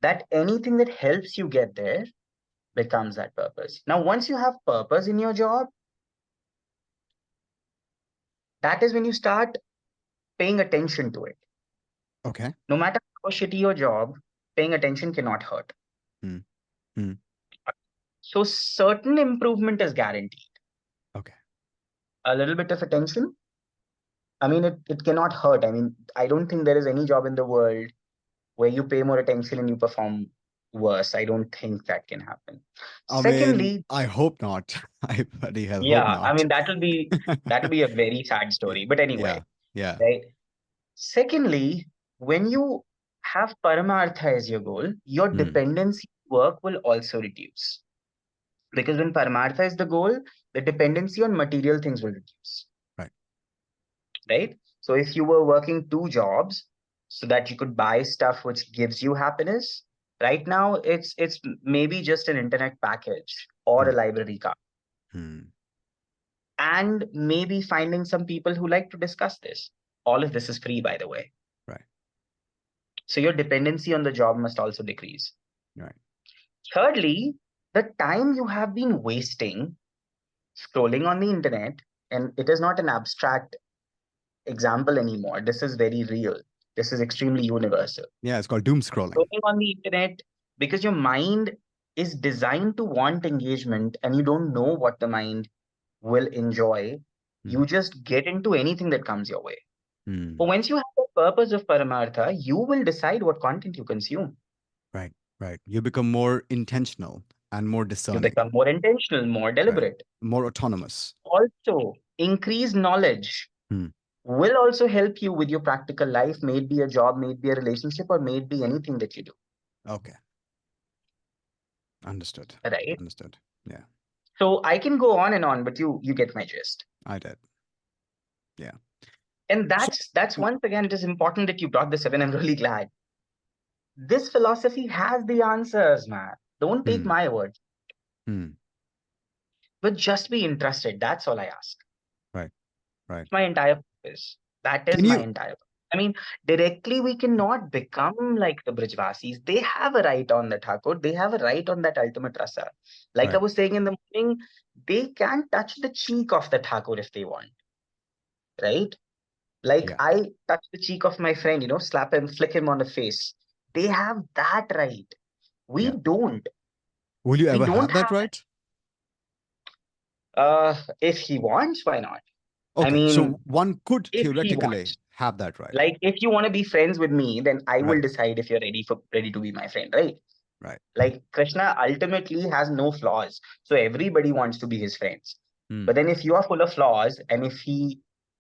that anything that helps you get there becomes that purpose. Now, once you have purpose in your job, that is when you start paying attention to it. Okay. No matter how shitty your job, paying attention cannot hurt. Hmm. Hmm. So certain improvement is guaranteed. Okay. A little bit of attention, I mean, it cannot hurt. I mean, I don't think there is any job in the world where you pay more attention and you perform worse. I don't think that can happen. I mean, Secondly, I hope not. I bloody hell hope yeah, I not. mean that'll be a very sad Yeah. story. But anyway, Yeah. Yeah. right? Secondly, when you have Paramartha as your goal, your Hmm. dependency work will also reduce. Because when Paramartha is the goal, the dependency on material things will reduce. Right. Right? So if you were working two jobs so that you could buy stuff which gives you happiness, right now it's maybe just an internet package or a Hmm. library card. Hmm. And maybe finding some people who like to discuss this. All of this is free, by the way. Right. So your dependency on the job must also decrease. Right. Thirdly, the time you have been wasting scrolling on the internet, and it is not an abstract example anymore. This is very real. This is extremely universal. Yeah. It's called doom scrolling. Scrolling on the internet, because your mind is designed to want engagement and you don't know what the mind will enjoy, Hmm. you just get into anything that comes your way. Hmm. But once you have the purpose of Paramartha, you will decide what content you consume. Right. Right. You become more intentional and more You discerning. become more intentional, more Right. deliberate. More autonomous. Also, increased knowledge Hmm. will also help you with your practical life, may it be a job, may it be a relationship, or may it be anything that you do. Okay. Understood. Right? Understood. Yeah. So I can go on and on, but you get my gist. I did. Yeah. And So. that's Hmm. once again, it is important that you brought this up, and I'm really glad. This philosophy has the answers, man. Don't take Hmm. my word, Hmm. but just be interested. That's all I ask. Right. Right. My entire purpose. That is Can my you? entire purpose. I mean, directly we cannot become like the Brijvasis. They have a right on the Thakur. They have a right on that ultimate rasa. Like I Right. was saying in the morning, they can touch the cheek of the Thakur if they want, right? Like Yeah. I touch the cheek of my friend, slap him, flick him on the face. They have that right. We Yeah. don't. Will you We ever don't have that have right? if he wants, why not? I Okay. mean, So one could if he theoretically wants. have that right. Like if you want to be friends with me, then I will Right. decide if you're ready to be my friend, right? Right. Like Krishna ultimately has no flaws. So everybody wants to be his friends. Hmm. But then if you are full of flaws and if he,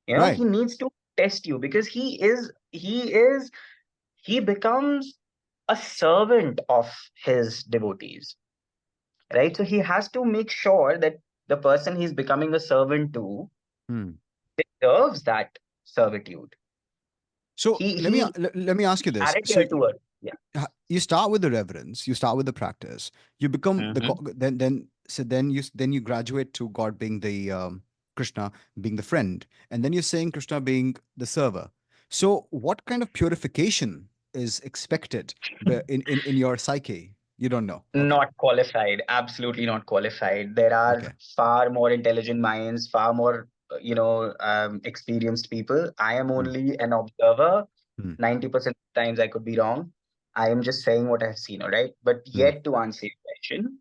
Right. he needs to test you because he becomes a servant of his devotees, right? So he has to make sure that the person he's becoming a servant to Hmm. deserves that servitude. So He let me he let me ask you this. So character to it. Yeah. you start with the reverence, you start with the practice, you become the Hmm. then you graduate to God being the Krishna being the friend, and then you're saying Krishna being the server. So what kind of purification is expected in your psyche? You don't know. Okay. Not qualified, absolutely not qualified. There are Okay. far more intelligent minds, far more, experienced people. I am Hmm. only an observer. Hmm. 90% of times I could be wrong. I am just saying what I've seen, all right? But Hmm. yet to answer your question,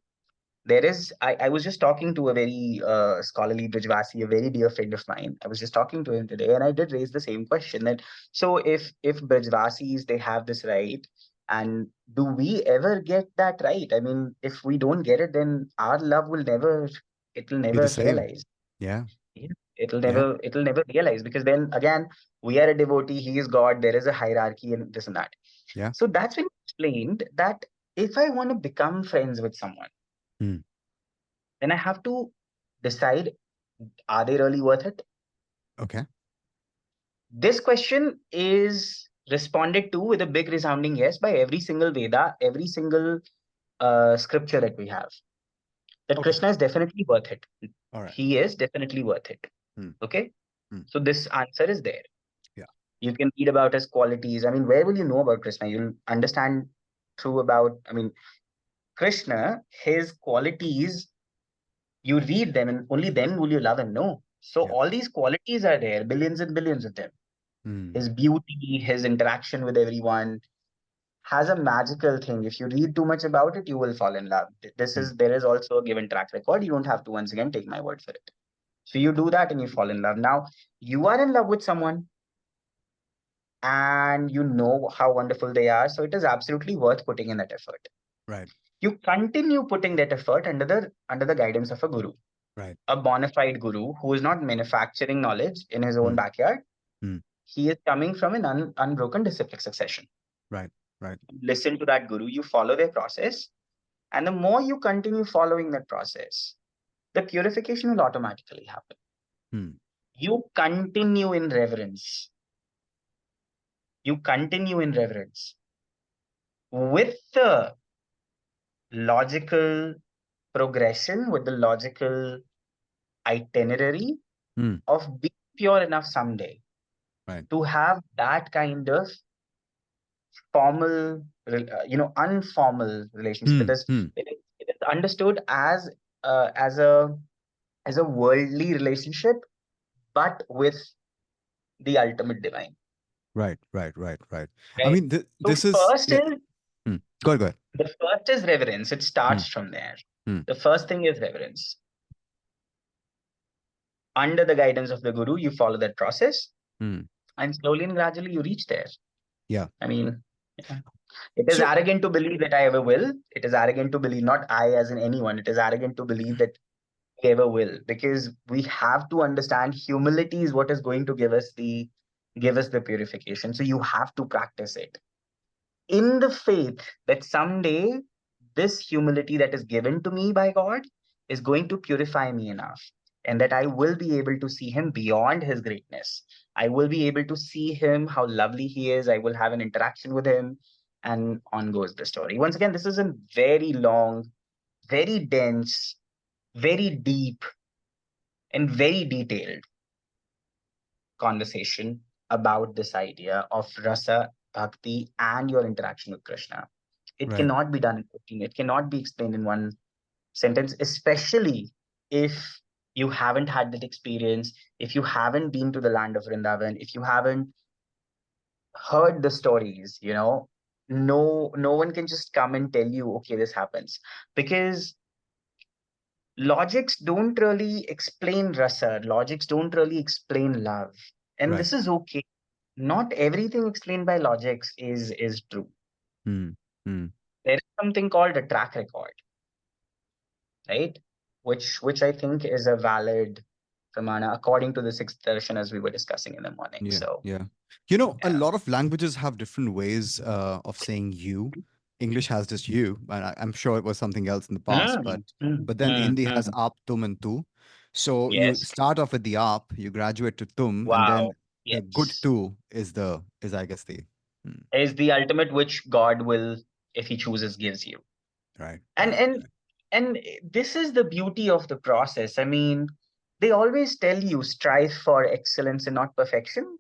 I was just talking to a very scholarly Brijvasi, a very dear friend of mine. I was just talking to him today, and I did raise the same question that so if Brijvasis they have this right, and do we ever get that right? I mean, if we don't get it, then our love will never it will Be the never same. realize. Yeah. Yeah. Yeah. It'll never realize because then again we are a devotee, he is God, there is a hierarchy and this and that. Yeah. So that's when he explained that if I want to become friends with someone, Hmm. then I have to decide, are they really worth it? Okay. This question is responded to with a big resounding yes by every single Veda, every single scripture that we have. That Okay. Krishna is definitely worth it. All right. He is definitely worth it. Hmm. Okay. Hmm. So this answer is there. Yeah. You can read about his qualities. I mean, where will you know about Krishna? You'll understand through about, I mean, Krishna, his qualities, you read them and only then will you love him. No. So Yeah. all these qualities are there, billions and billions of them. Hmm. His beauty, his interaction with everyone has a magical thing. If you read too much about it, you will fall in love. Hmm. There is also a given track record. You don't have to once again take my word for it. So you do that and you fall in love. Now you are in love with someone and you know how wonderful they are. So it is absolutely worth putting in that effort. Right. You continue putting that effort under the guidance of a guru, Right. a bona fide guru who is not manufacturing knowledge in his own Hmm. backyard. Hmm. He is coming from an unbroken disciplic succession. Right. Right. Listen to that guru, you follow their process, and the more you continue following that process, the purification will automatically happen. Hmm. You continue in reverence. You continue in reverence with the logical progression, with the logical itinerary Hmm. of being pure enough someday Right. to have that kind of formal, unformal relationship. Hmm. Hmm. It is understood uh, as a as a worldly relationship, but with the ultimate divine. Right. Right. Right. Right. I Right. mean, So this is yeah. Hmm. Go ahead. Go ahead. the first is reverence. It Hmm. starts from there. Hmm. The first thing is reverence. Under the guidance of the guru, you follow that process, Hmm. and slowly and gradually you reach there. Yeah. I mean, yeah. It is So arrogant to believe that I ever will. It is arrogant to believe, not I as in anyone. It is arrogant to believe that we ever will, because we have to understand humility is what is going to give us the purification. So you have to practice it in the faith that someday this humility that is given to me by God is going to purify me enough, and that I will be able to see him beyond his greatness. I will be able to see him, how lovely he is. I will have an interaction with him, and on goes the story. Once again, this is a very long, very dense, very deep, and very detailed conversation about this idea of rasa, bhakti, and your interaction with Krishna. It right. cannot be done in 15. It cannot be explained in one sentence, especially if you haven't had that experience, if you haven't been to the land of Vrindavan, if you haven't heard the stories, no one can just come and tell you, okay, this happens, because logics don't really explain rasa, logics don't really explain love, and Right. this is okay. Not everything explained by logics is true. Hmm. Hmm. There is something called a track record, right? Which I think is a valid pramana according to the sixth darshan, as we were discussing in the morning. Yeah, So yeah. You know, a yeah. lot of languages have different ways of saying you. English has just you, and I'm sure it was something else in the past, Mm, mm, but then mm, Hindi has mm. aap, tum, and tu. So you Yes. start off with the aap, you graduate to tum, and then Wow. the good Yes. tu is I guess the hmm, Is the ultimate which God will, if He chooses, gives you. right, And right, and right. and this is the beauty of the process. I mean, they always tell you strive for excellence and not perfection,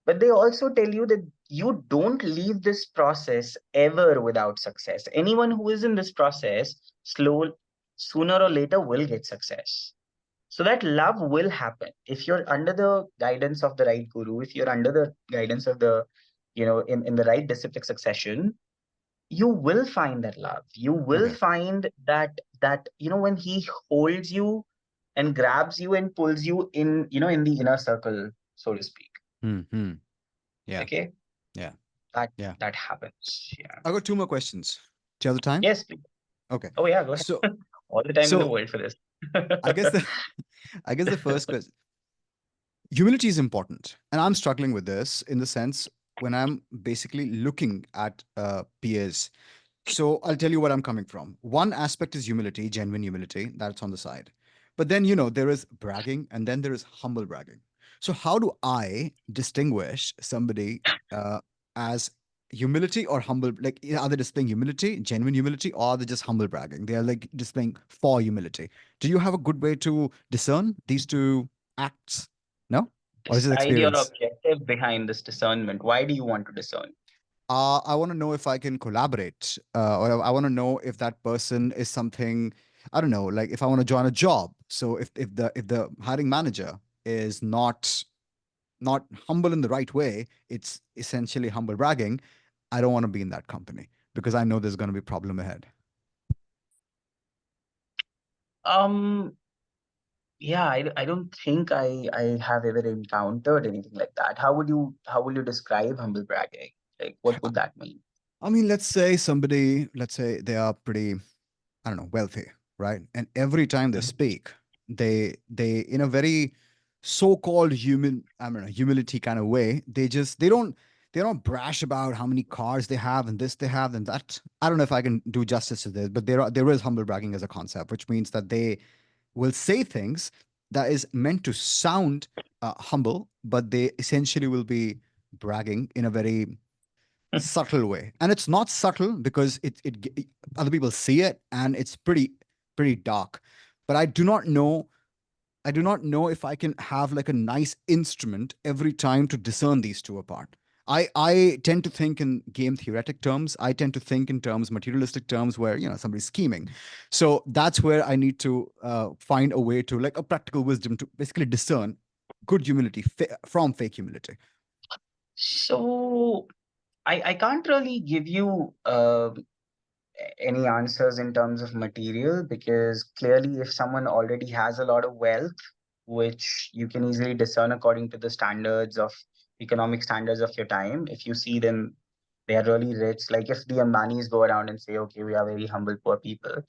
but they also tell you that you don't leave this process ever without success. Anyone who is in this process, sooner or later, will get success. So that love will happen if you're under the guidance of the right guru, if you're under the guidance of the, in the right disciplic succession, you will find that love. You will Okay. find that when he holds you and grabs you and pulls you in, in the inner circle, so to speak. Hmm, hmm. Yeah, Okay, yeah, that yeah. that happens. Yeah. I got two more questions. Do you have the time? Yes, please. Okay. Oh yeah, go ahead. So, All the time in the so world for this. I guess the I guess the first question, humility is important, and I'm struggling with this in the sense when I'm basically looking at peers. So I'll tell you where I'm coming from. One aspect is humility, genuine humility, that's on the side. But then, there is bragging and then there is humble bragging. So how do I distinguish somebody as humility or humble? Like, are they displaying humility, genuine humility, or are they just humble bragging? They are like displaying for humility. Do you have a good way to discern these two acts? No? Or is it Decide your experience? objective behind this discernment. Why do you want to discern? I want to know if I can collaborate, or I want to know if that person is something. I don't know, like if I want to join a job. So if the hiring manager is not humble in the right way, it's essentially humble bragging. I don't want to be in that company because I know there's going to be a problem ahead. Um, yeah, I don't think I have ever encountered anything like that. How will you describe humble bragging? Like, what would that mean? I mean, let's say they are pretty, I don't know, wealthy, right? And every time they Mhm. speak, they in a very so-called human, I mean, humility kind of way, they don't brash about how many cars they have and this they have and that. I don't know if I can do justice to this, but there is humble bragging as a concept, which means that they will say things that is meant to sound humble, but they essentially will be bragging in a very subtle way, and it's not subtle because other people see it and it's pretty dark. But I do not know if I can have like a nice instrument every time to discern these two apart. I tend to think in game theoretic terms. I tend to think in terms materialistic terms where somebody's scheming. So that's where I need to find a way to, like, a practical wisdom to basically discern good humility from fake humility. So I can't really give you any answers in terms of material, because clearly if someone already has a lot of wealth, which you can easily discern according to the standards of economic standards of your time, if you see them, they are really rich. Like if the Ambanis go around and say, okay, we are very humble poor people,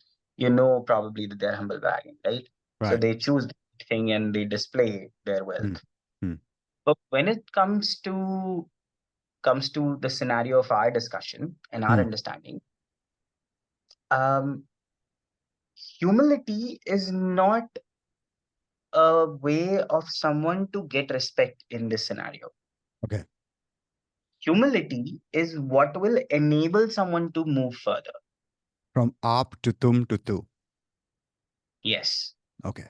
probably that they're humble bragging, right? So Right. they choose the thing and they display their Hmm. wealth. Hmm. But when it comes to the scenario of our discussion and our Hmm. understanding, um, humility is not a way of someone to get respect in this scenario. Okay. Humility is what will enable someone to move further. From up to tum to tu. Yes. Okay.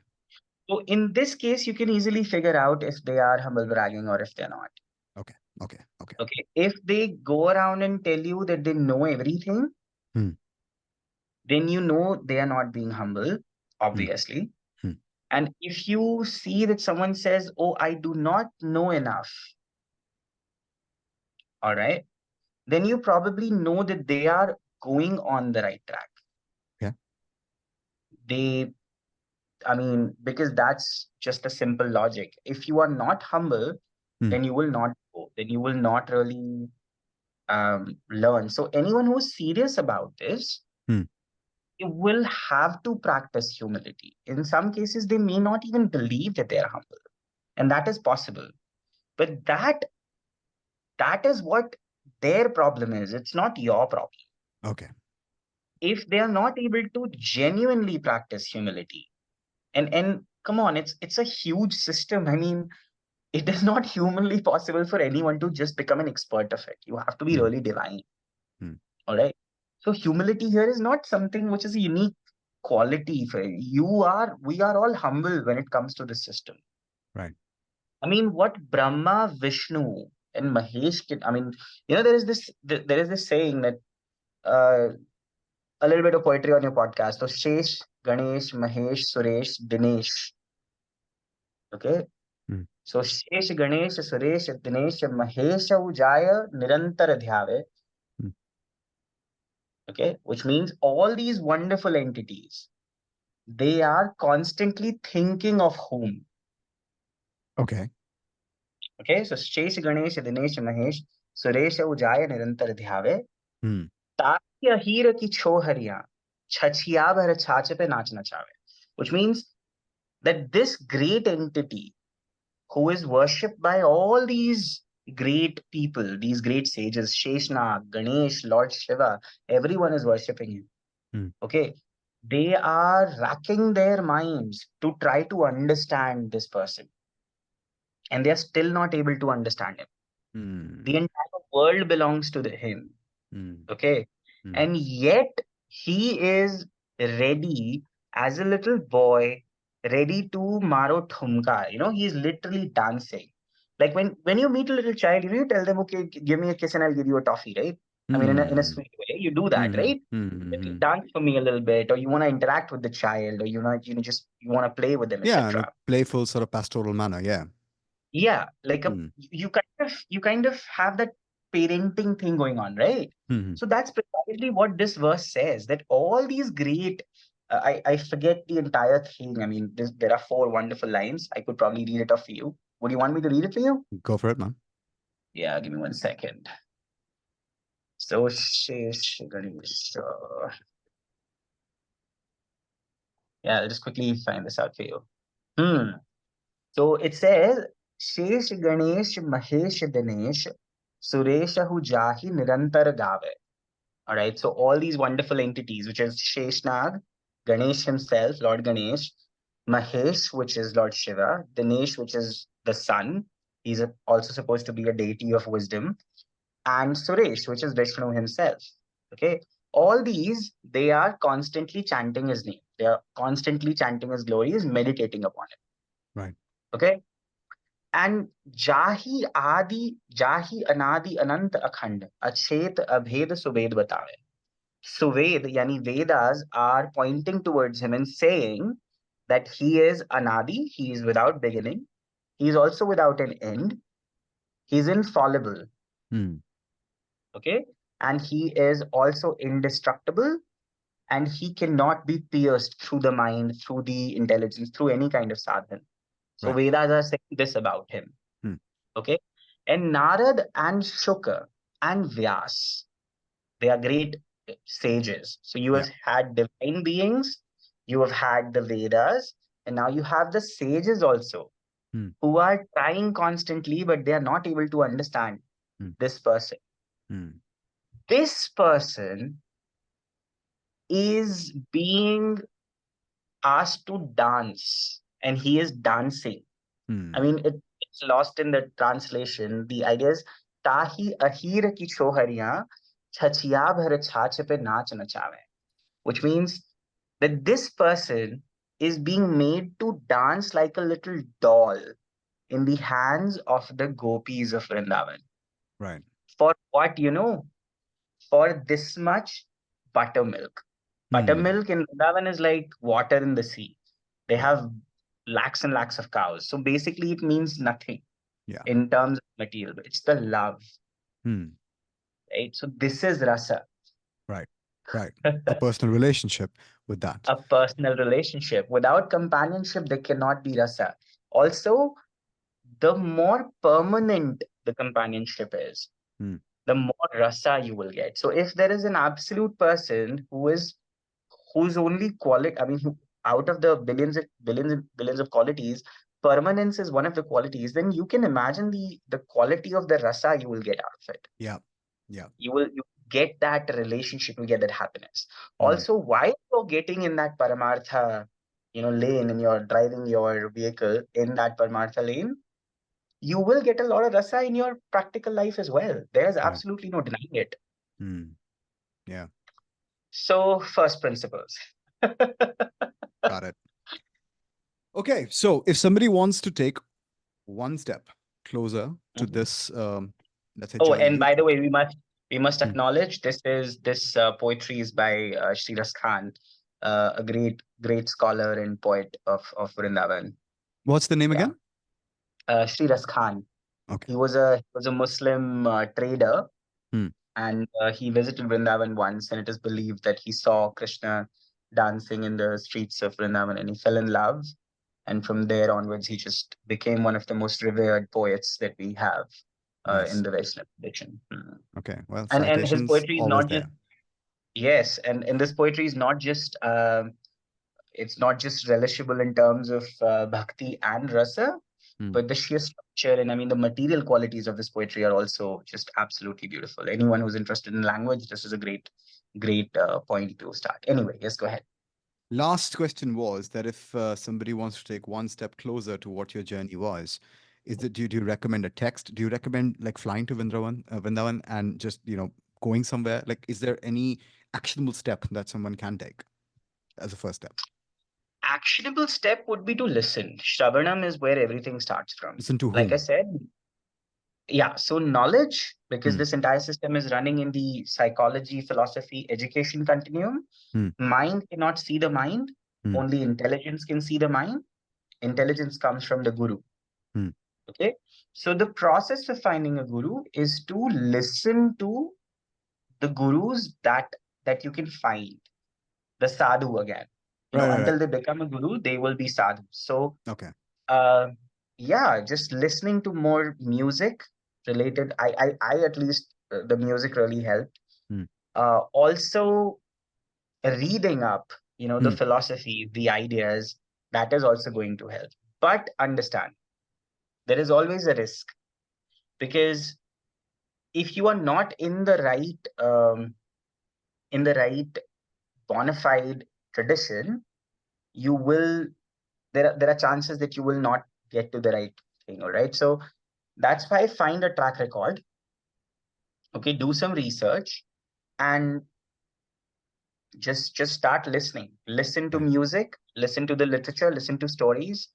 So in this case, you can easily figure out if they are humble bragging or if they're not. Okay. Okay. Okay. Okay. If they go around and tell you that they know everything, Hmm. then you know they are not being humble, Hmm. obviously. Hmm. And if you see that someone says, oh, I do not know enough, all right, then you probably know that they are going on the right track. Yeah. They, I mean, because that's just a simple logic. If you are not humble, Hmm. then you will not go, then you will not really learn. So anyone who's serious about this, Hmm. you will have to practice humility. In some cases, they may not even believe that they are humble, and that is possible. But that is what their problem is. It's not your problem. Okay. If they are not able to genuinely practice humility, and come on, it's a huge system. I mean, it is not humanly possible for anyone to just become an expert of it. You have to be Hmm. really divine. Hmm. All right. So humility here is not something which is a unique quality for you. Are we are all humble when it comes to this system. Right. I mean, what Brahma, Vishnu, and Mahesh can. I mean, there is this saying that uh, a little bit of poetry on your podcast. So Shesh, Ganesh, Mahesh, Suresh, Dinesh. Okay. Hmm. So Shesh, Ganesh, Suresh, Dinesh, Mahesh, Ujaya, Nirantar Dhyave. Hmm. Okay. Which means all these wonderful entities, they are constantly thinking of whom? Okay. Okay. So Shesh, Ganesh, Dinesh, Mahesh, Suresh, Ujaya, Nirantar Dhyave. Hmm. ताकि हीर की छोहरियां छछिया भर छाछ पे नाचना चाहे. Which means that this great entity who is worshipped by all these great people, these great sages, Sheshnag, Ganesh, Lord Shiva, everyone is worshipping him. Hmm. Okay. They are racking their minds to try to understand this person, and they are still not able to understand him. Hmm. The entire world belongs to him. Hmm. Okay. Hmm. And yet he is ready as a little boy, ready to maro thumka. He's literally dancing. Like when you meet a little child, you tell them, okay, give me a kiss and I'll give you a toffee, right? I mean, in a Hmm. sweet way, you do that, Hmm. right? That you Hmm. dance for me a little bit, or you want to interact with the child, or just you want to play with them, Yeah, in a etc. playful sort of pastoral manner. Yeah. Yeah, like Hmm. you kind of have that parenting thing going on, right? Hmm. So that's precisely what this verse says, that all these great I forget the entire thing. I mean, there are four wonderful lines. I could probably read it off for you. Would you want me to read it for you? Go for it, man. Yeah, give me 1 second. So yeah, I'll just quickly find this out for you. Hmm. So it says, Shesh Ganesh Mahesh Dinesh Sureshahu Jahi Nirantar Gave. All right. So all these wonderful entities, which is Sheshnag, Ganesh himself, Lord Ganesh, Mahesh, which is Lord Shiva, Dinesh, which is the sun. He's also supposed to be a deity of wisdom, and Suresh, which is Vishnu himself. Okay. All these, they are constantly chanting his name. They are constantly chanting his glories, meditating upon it. Right. Okay. And Jahi Anadi Anant Akhand, Achet Abhed Subed Batave. Suved, yani Vedas, are pointing towards him and saying that he is Anadi, he is without beginning, he is also without an end, he is infallible, Hmm. okay? And he is also indestructible, and he cannot be pierced through the mind, through the intelligence, through any kind of sadhan. So Right. Vedas are saying this about him, Hmm. okay? And Narad and Shuka and Vyas, they are great sages. So you Yeah. have had divine beings, you have had the Vedas, and now you have the sages also, Hmm. who are trying constantly, but they are not able to understand Hmm. this person. Hmm. This person is being asked to dance, and he is dancing. I Hmm. mean, it's lost in the translation. The idea is tahi ahir ki chohariyan chachiya bhar chhach pe naach nachawe, which means that this person is being made to dance like a little doll in the hands of the gopis of Vrindavan. Right. For what, for this much buttermilk. Hmm. Buttermilk in Vrindavan is like water in the sea. They Right. have lakhs and lakhs of cows. So basically, it means nothing Yeah. in terms of material. It's the love, Hmm. right? So this is rasa. Right. Right. A personal relationship with that. A personal relationship. Without companionship, there cannot be rasa. Also, the more permanent the companionship is, Hmm. the more rasa you will get. So if there is an absolute person whose only quality, I mean, out of the billions of qualities, permanence is one of the qualities, then you can imagine the quality of the rasa you will get out of it. Yeah. Yeah. You get that relationship, you get that happiness. Hmm. Also, while you're getting in that paramartha, lane, and you're driving your vehicle in that paramartha lane, you will get a lot of rasa in your practical life as well. There's Yeah. absolutely no denying it. Hmm. Yeah. So, first principles. Got it. Okay. So if somebody wants to take one step closer to Mhm. this, let's say, Oh, journey and you by the took. way, we must Hmm. acknowledge this poetry is by Sri Khan, a great scholar and poet of Vrindavan. What's the name Yeah, again? Sri Khan. Okay. He was a Muslim trader, Hmm. and he visited Vrindavan once, and it is believed that he saw Krishna dancing in the streets of Vrindavan, and he fell in love. And from there onwards, he just became one of the most revered poets that we have in Nice. the Vaishnava tradition. Okay. Well, And his citations poetry is always not just there. yes, and this poetry is not just it's not just relishable in terms of bhakti and rasa, Hmm. but the sheer structure and I mean the material qualities of this poetry are also just absolutely beautiful. Anyone who's interested in language, this is a great point to start. Anyway, yes, go ahead. Last question was that if somebody wants to take one step closer to what your journey was, do you recommend a text? Do you recommend like flying to Vrindavan and just, going somewhere? Like, is there any actionable step that someone can take as a first step? Actionable step would be to listen. Shravanam is where everything starts from. Listen to Like I whom? said, yeah, so knowledge, because Hmm. this entire system is running in the psychology, philosophy, education continuum. Hmm. Mind cannot see the mind, Hmm. only intelligence can see the mind. Intelligence comes from the guru. Hmm. Okay. So the process of finding a guru is to listen to the gurus that you can find, the sadhu again. Right, right, right. Until they become a guru, they will be sadhu. So Okay. uh yeah, just listening to more music related. I at least the music really helped. Hmm. Also reading up, the Hmm. philosophy, the ideas, that is also going to help. But understand, there is always a risk because if you are not in the right bona fide tradition, you will there are chances that you will not get to the right thing. All right. So that's why find a track record. Okay, do some research and just start listening. Listen to Right. music, listen to the literature, listen to stories,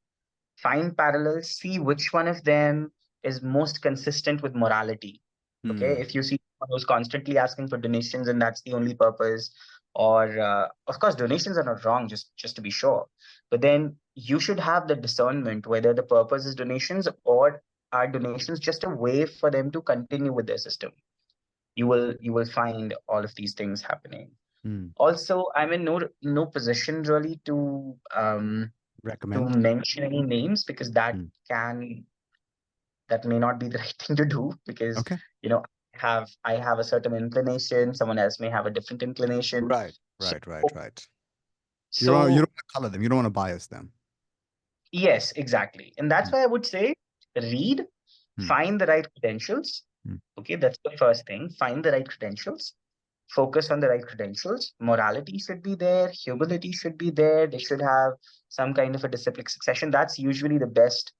find parallels, see which one of them is most consistent with morality. Okay, Hmm. if you see someone who's constantly asking for donations and that's the only purpose, or of course donations are not wrong, just to be sure, but then you should have the discernment whether the purpose is donations or are donations just a way for them to continue with their system. You will find all of these things happening. Hmm. Also, I'm in no position really to Recommend. mention any names because Hmm. can that may not be the right thing to do because Okay. you know I have a certain inclination, someone else may have a different inclination. Right. So Right. Right. Right. You don't so want to color them. You don't want to bias them. yes, exactly. And that's Hmm. why I would say read, Hmm. find the right credentials. Hmm. Okay, that's the first thing. Find the right credentials. Focus on the right credentials. Morality should be there, humility should be there. They should have some kind of a disciplic succession. That's usually the best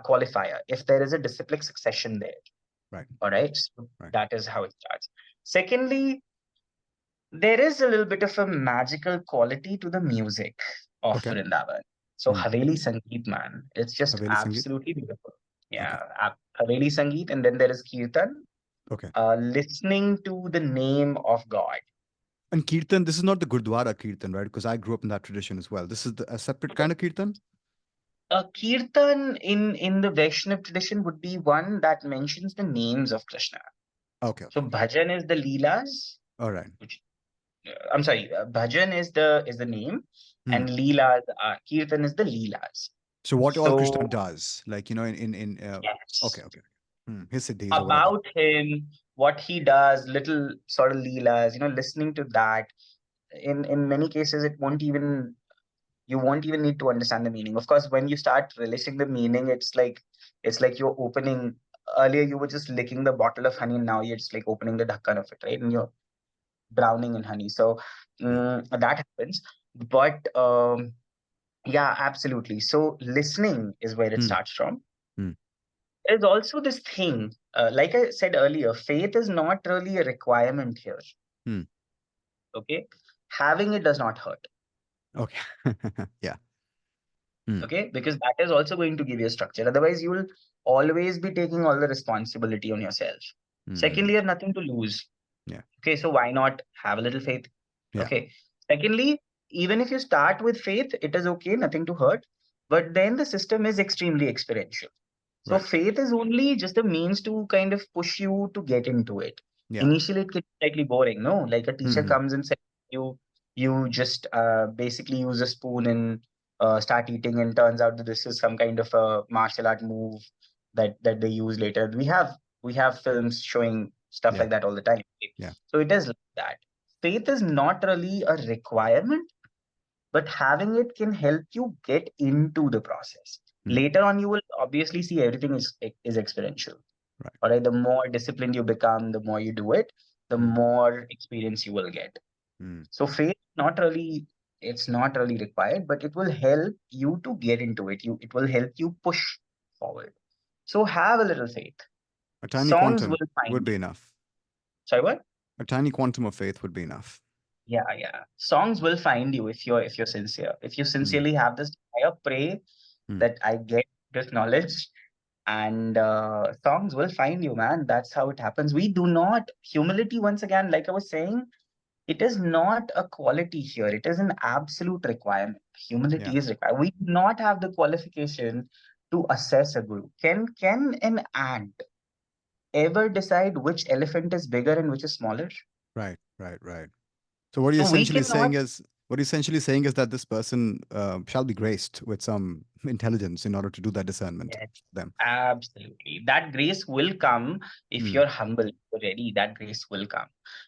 qualifier if there is a disciplic succession there. Right. All right. So Right. that is how it starts. Secondly, there is a little bit of a magical quality to the music of Okay. Vrindavan. So Hmm. Haveli Sangeet, man, it's just Haveli Sangeet. absolutely beautiful. Okay. Yeah, Haveli Sangeet, and then there is Kirtan, Okay. listening to the name of God. And Kirtan, this is not the Gurdwara Kirtan, right? Because I grew up in that tradition as well. This is a separate kind of Kirtan. A kirtan in the Vaishnav tradition would be one that mentions the names of Krishna. Okay, So okay. bhajan is the leelas, All right. which I'm sorry, bhajan is the name, Hmm. and leelas are kirtan is the leelas. So what all Krishna So does, like, okay, yes, okay. His siddhis or whatever. about him, what he does, little sort of leelas, listening to that. In many cases, you won't even need to understand the meaning. Of course, when you start releasing the meaning, it's like you're opening. Earlier, you were just licking the bottle of honey, and now you're just like opening the dhakkan of it, right? And you're drowning in honey. So Yeah. that happens. But yeah, absolutely. So listening is where it Hmm. starts from. Hmm. There's also this thing, like I said earlier, faith is not really a requirement here. Hmm. Okay, having it does not hurt. Okay. Yeah. Hmm. Okay, because that is also going to give you a structure. Otherwise, you will always be taking all the responsibility on yourself. Hmm. Secondly, you have nothing to lose. Yeah. Okay, so why not have a little faith? Yeah. Okay. Secondly, even if you start with faith, it is okay, nothing to hurt. But then the system is extremely experiential. So Right. faith is only just a means to kind of push you to get into it. Yeah. Initially, it can be slightly boring, no? Like a teacher Hmm. comes and says you just basically use a spoon and start eating, and turns out that this is some kind of a martial art move that they use later. We have films showing stuff Yeah. like that all the time. Yeah. So it is like that. Faith is not really a requirement, but having it can help you get into the process. Hmm. Later on, you will obviously see everything is experiential. Right. All right, the more disciplined you become, the more you do it, the Hmm. more experience you will get. Hmm. So faith it's not really required, but it will help you to get into it. It will help you push forward. So have a little faith. A tiny Songs will quantum find would be you. enough. Sorry, what? A tiny quantum of faith would be enough. Yeah. Songs will find you if you're sincere. If you Hmm. sincerely have this desire, pray Hmm. that I get this knowledge, and songs will find you, man. That's how it happens. We do not humility, once again, like I was saying, it is not a quality here. It is an absolute requirement. Yeah. Humility is required. We do not have the qualification to assess a guru. Can an ant ever decide which elephant is bigger and which is smaller? Right. Right. Right. So what you're So we essentially cannot. saying is what you're essentially saying is that this person shall be graced with some intelligence in order to do that discernment Yes, for them. absolutely. That grace will come if Hmm. you're humble, if you're ready. That grace will come.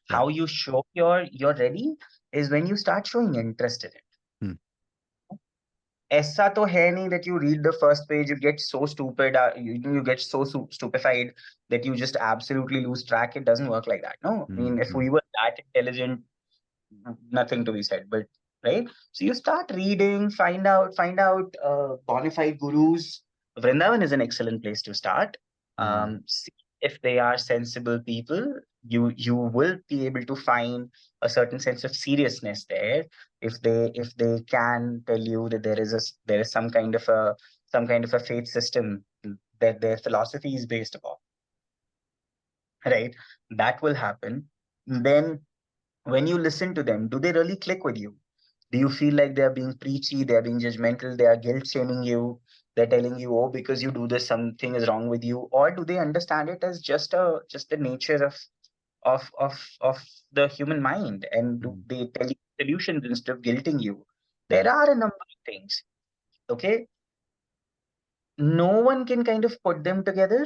Right. How you show you're ready is when you start showing interest in it. Hmm. ऐसा तो है नहीं that you read the first page, you get so stupid, you get so stupefied that you just absolutely lose track. It doesn't work like that. No, I Hmm. mean, if Hmm. we were that intelligent, nothing to be said. But right, so you start reading, find out bona fide gurus. Vrindavan is an excellent place to start. Hmm. See if they are sensible people. You will be able to find a certain sense of seriousness there. If they can tell you that there is some kind of a faith system that their philosophy is based upon, right? That will happen. Then when you listen to them, do they really click with you? Do you feel like they are being preachy, they are being judgmental, they are guilt shaming you, they're telling you, oh, because you do this, something is wrong with you? Or do they understand it as just the nature of the human mind, and do Hmm. they tell you solutions instead of guilting you? Hmm. There are a number of things. Okay. No one can kind of put them together,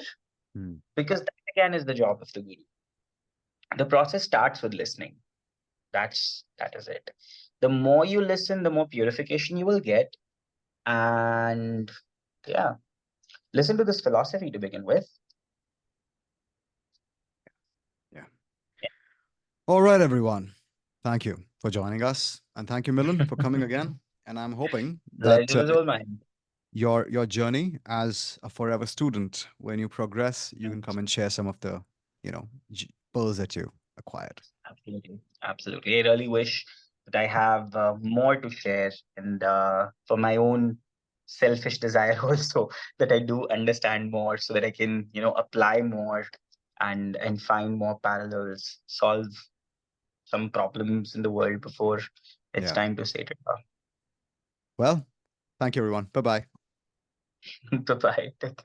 Hmm. because that again is the job of the guru. The process starts with listening. That is it. The more you listen, the more purification you will get. And yeah, listen to this philosophy to begin with. Yeah. All right, everyone. Thank you for joining us, and thank you, Milan, for coming again. And I'm hoping that Pleasure was all mine. your journey as a forever student, when you progress, you can come and share some of the, pearls that you acquired. Absolutely. Absolutely. I really wish that I have more to share, and for my own selfish desire also, that I do understand more so that I can, apply more and find more parallels, solve some problems in the world before it's Yeah. time to say it. Well, thank you, everyone. Bye bye. Bye-bye. Take care.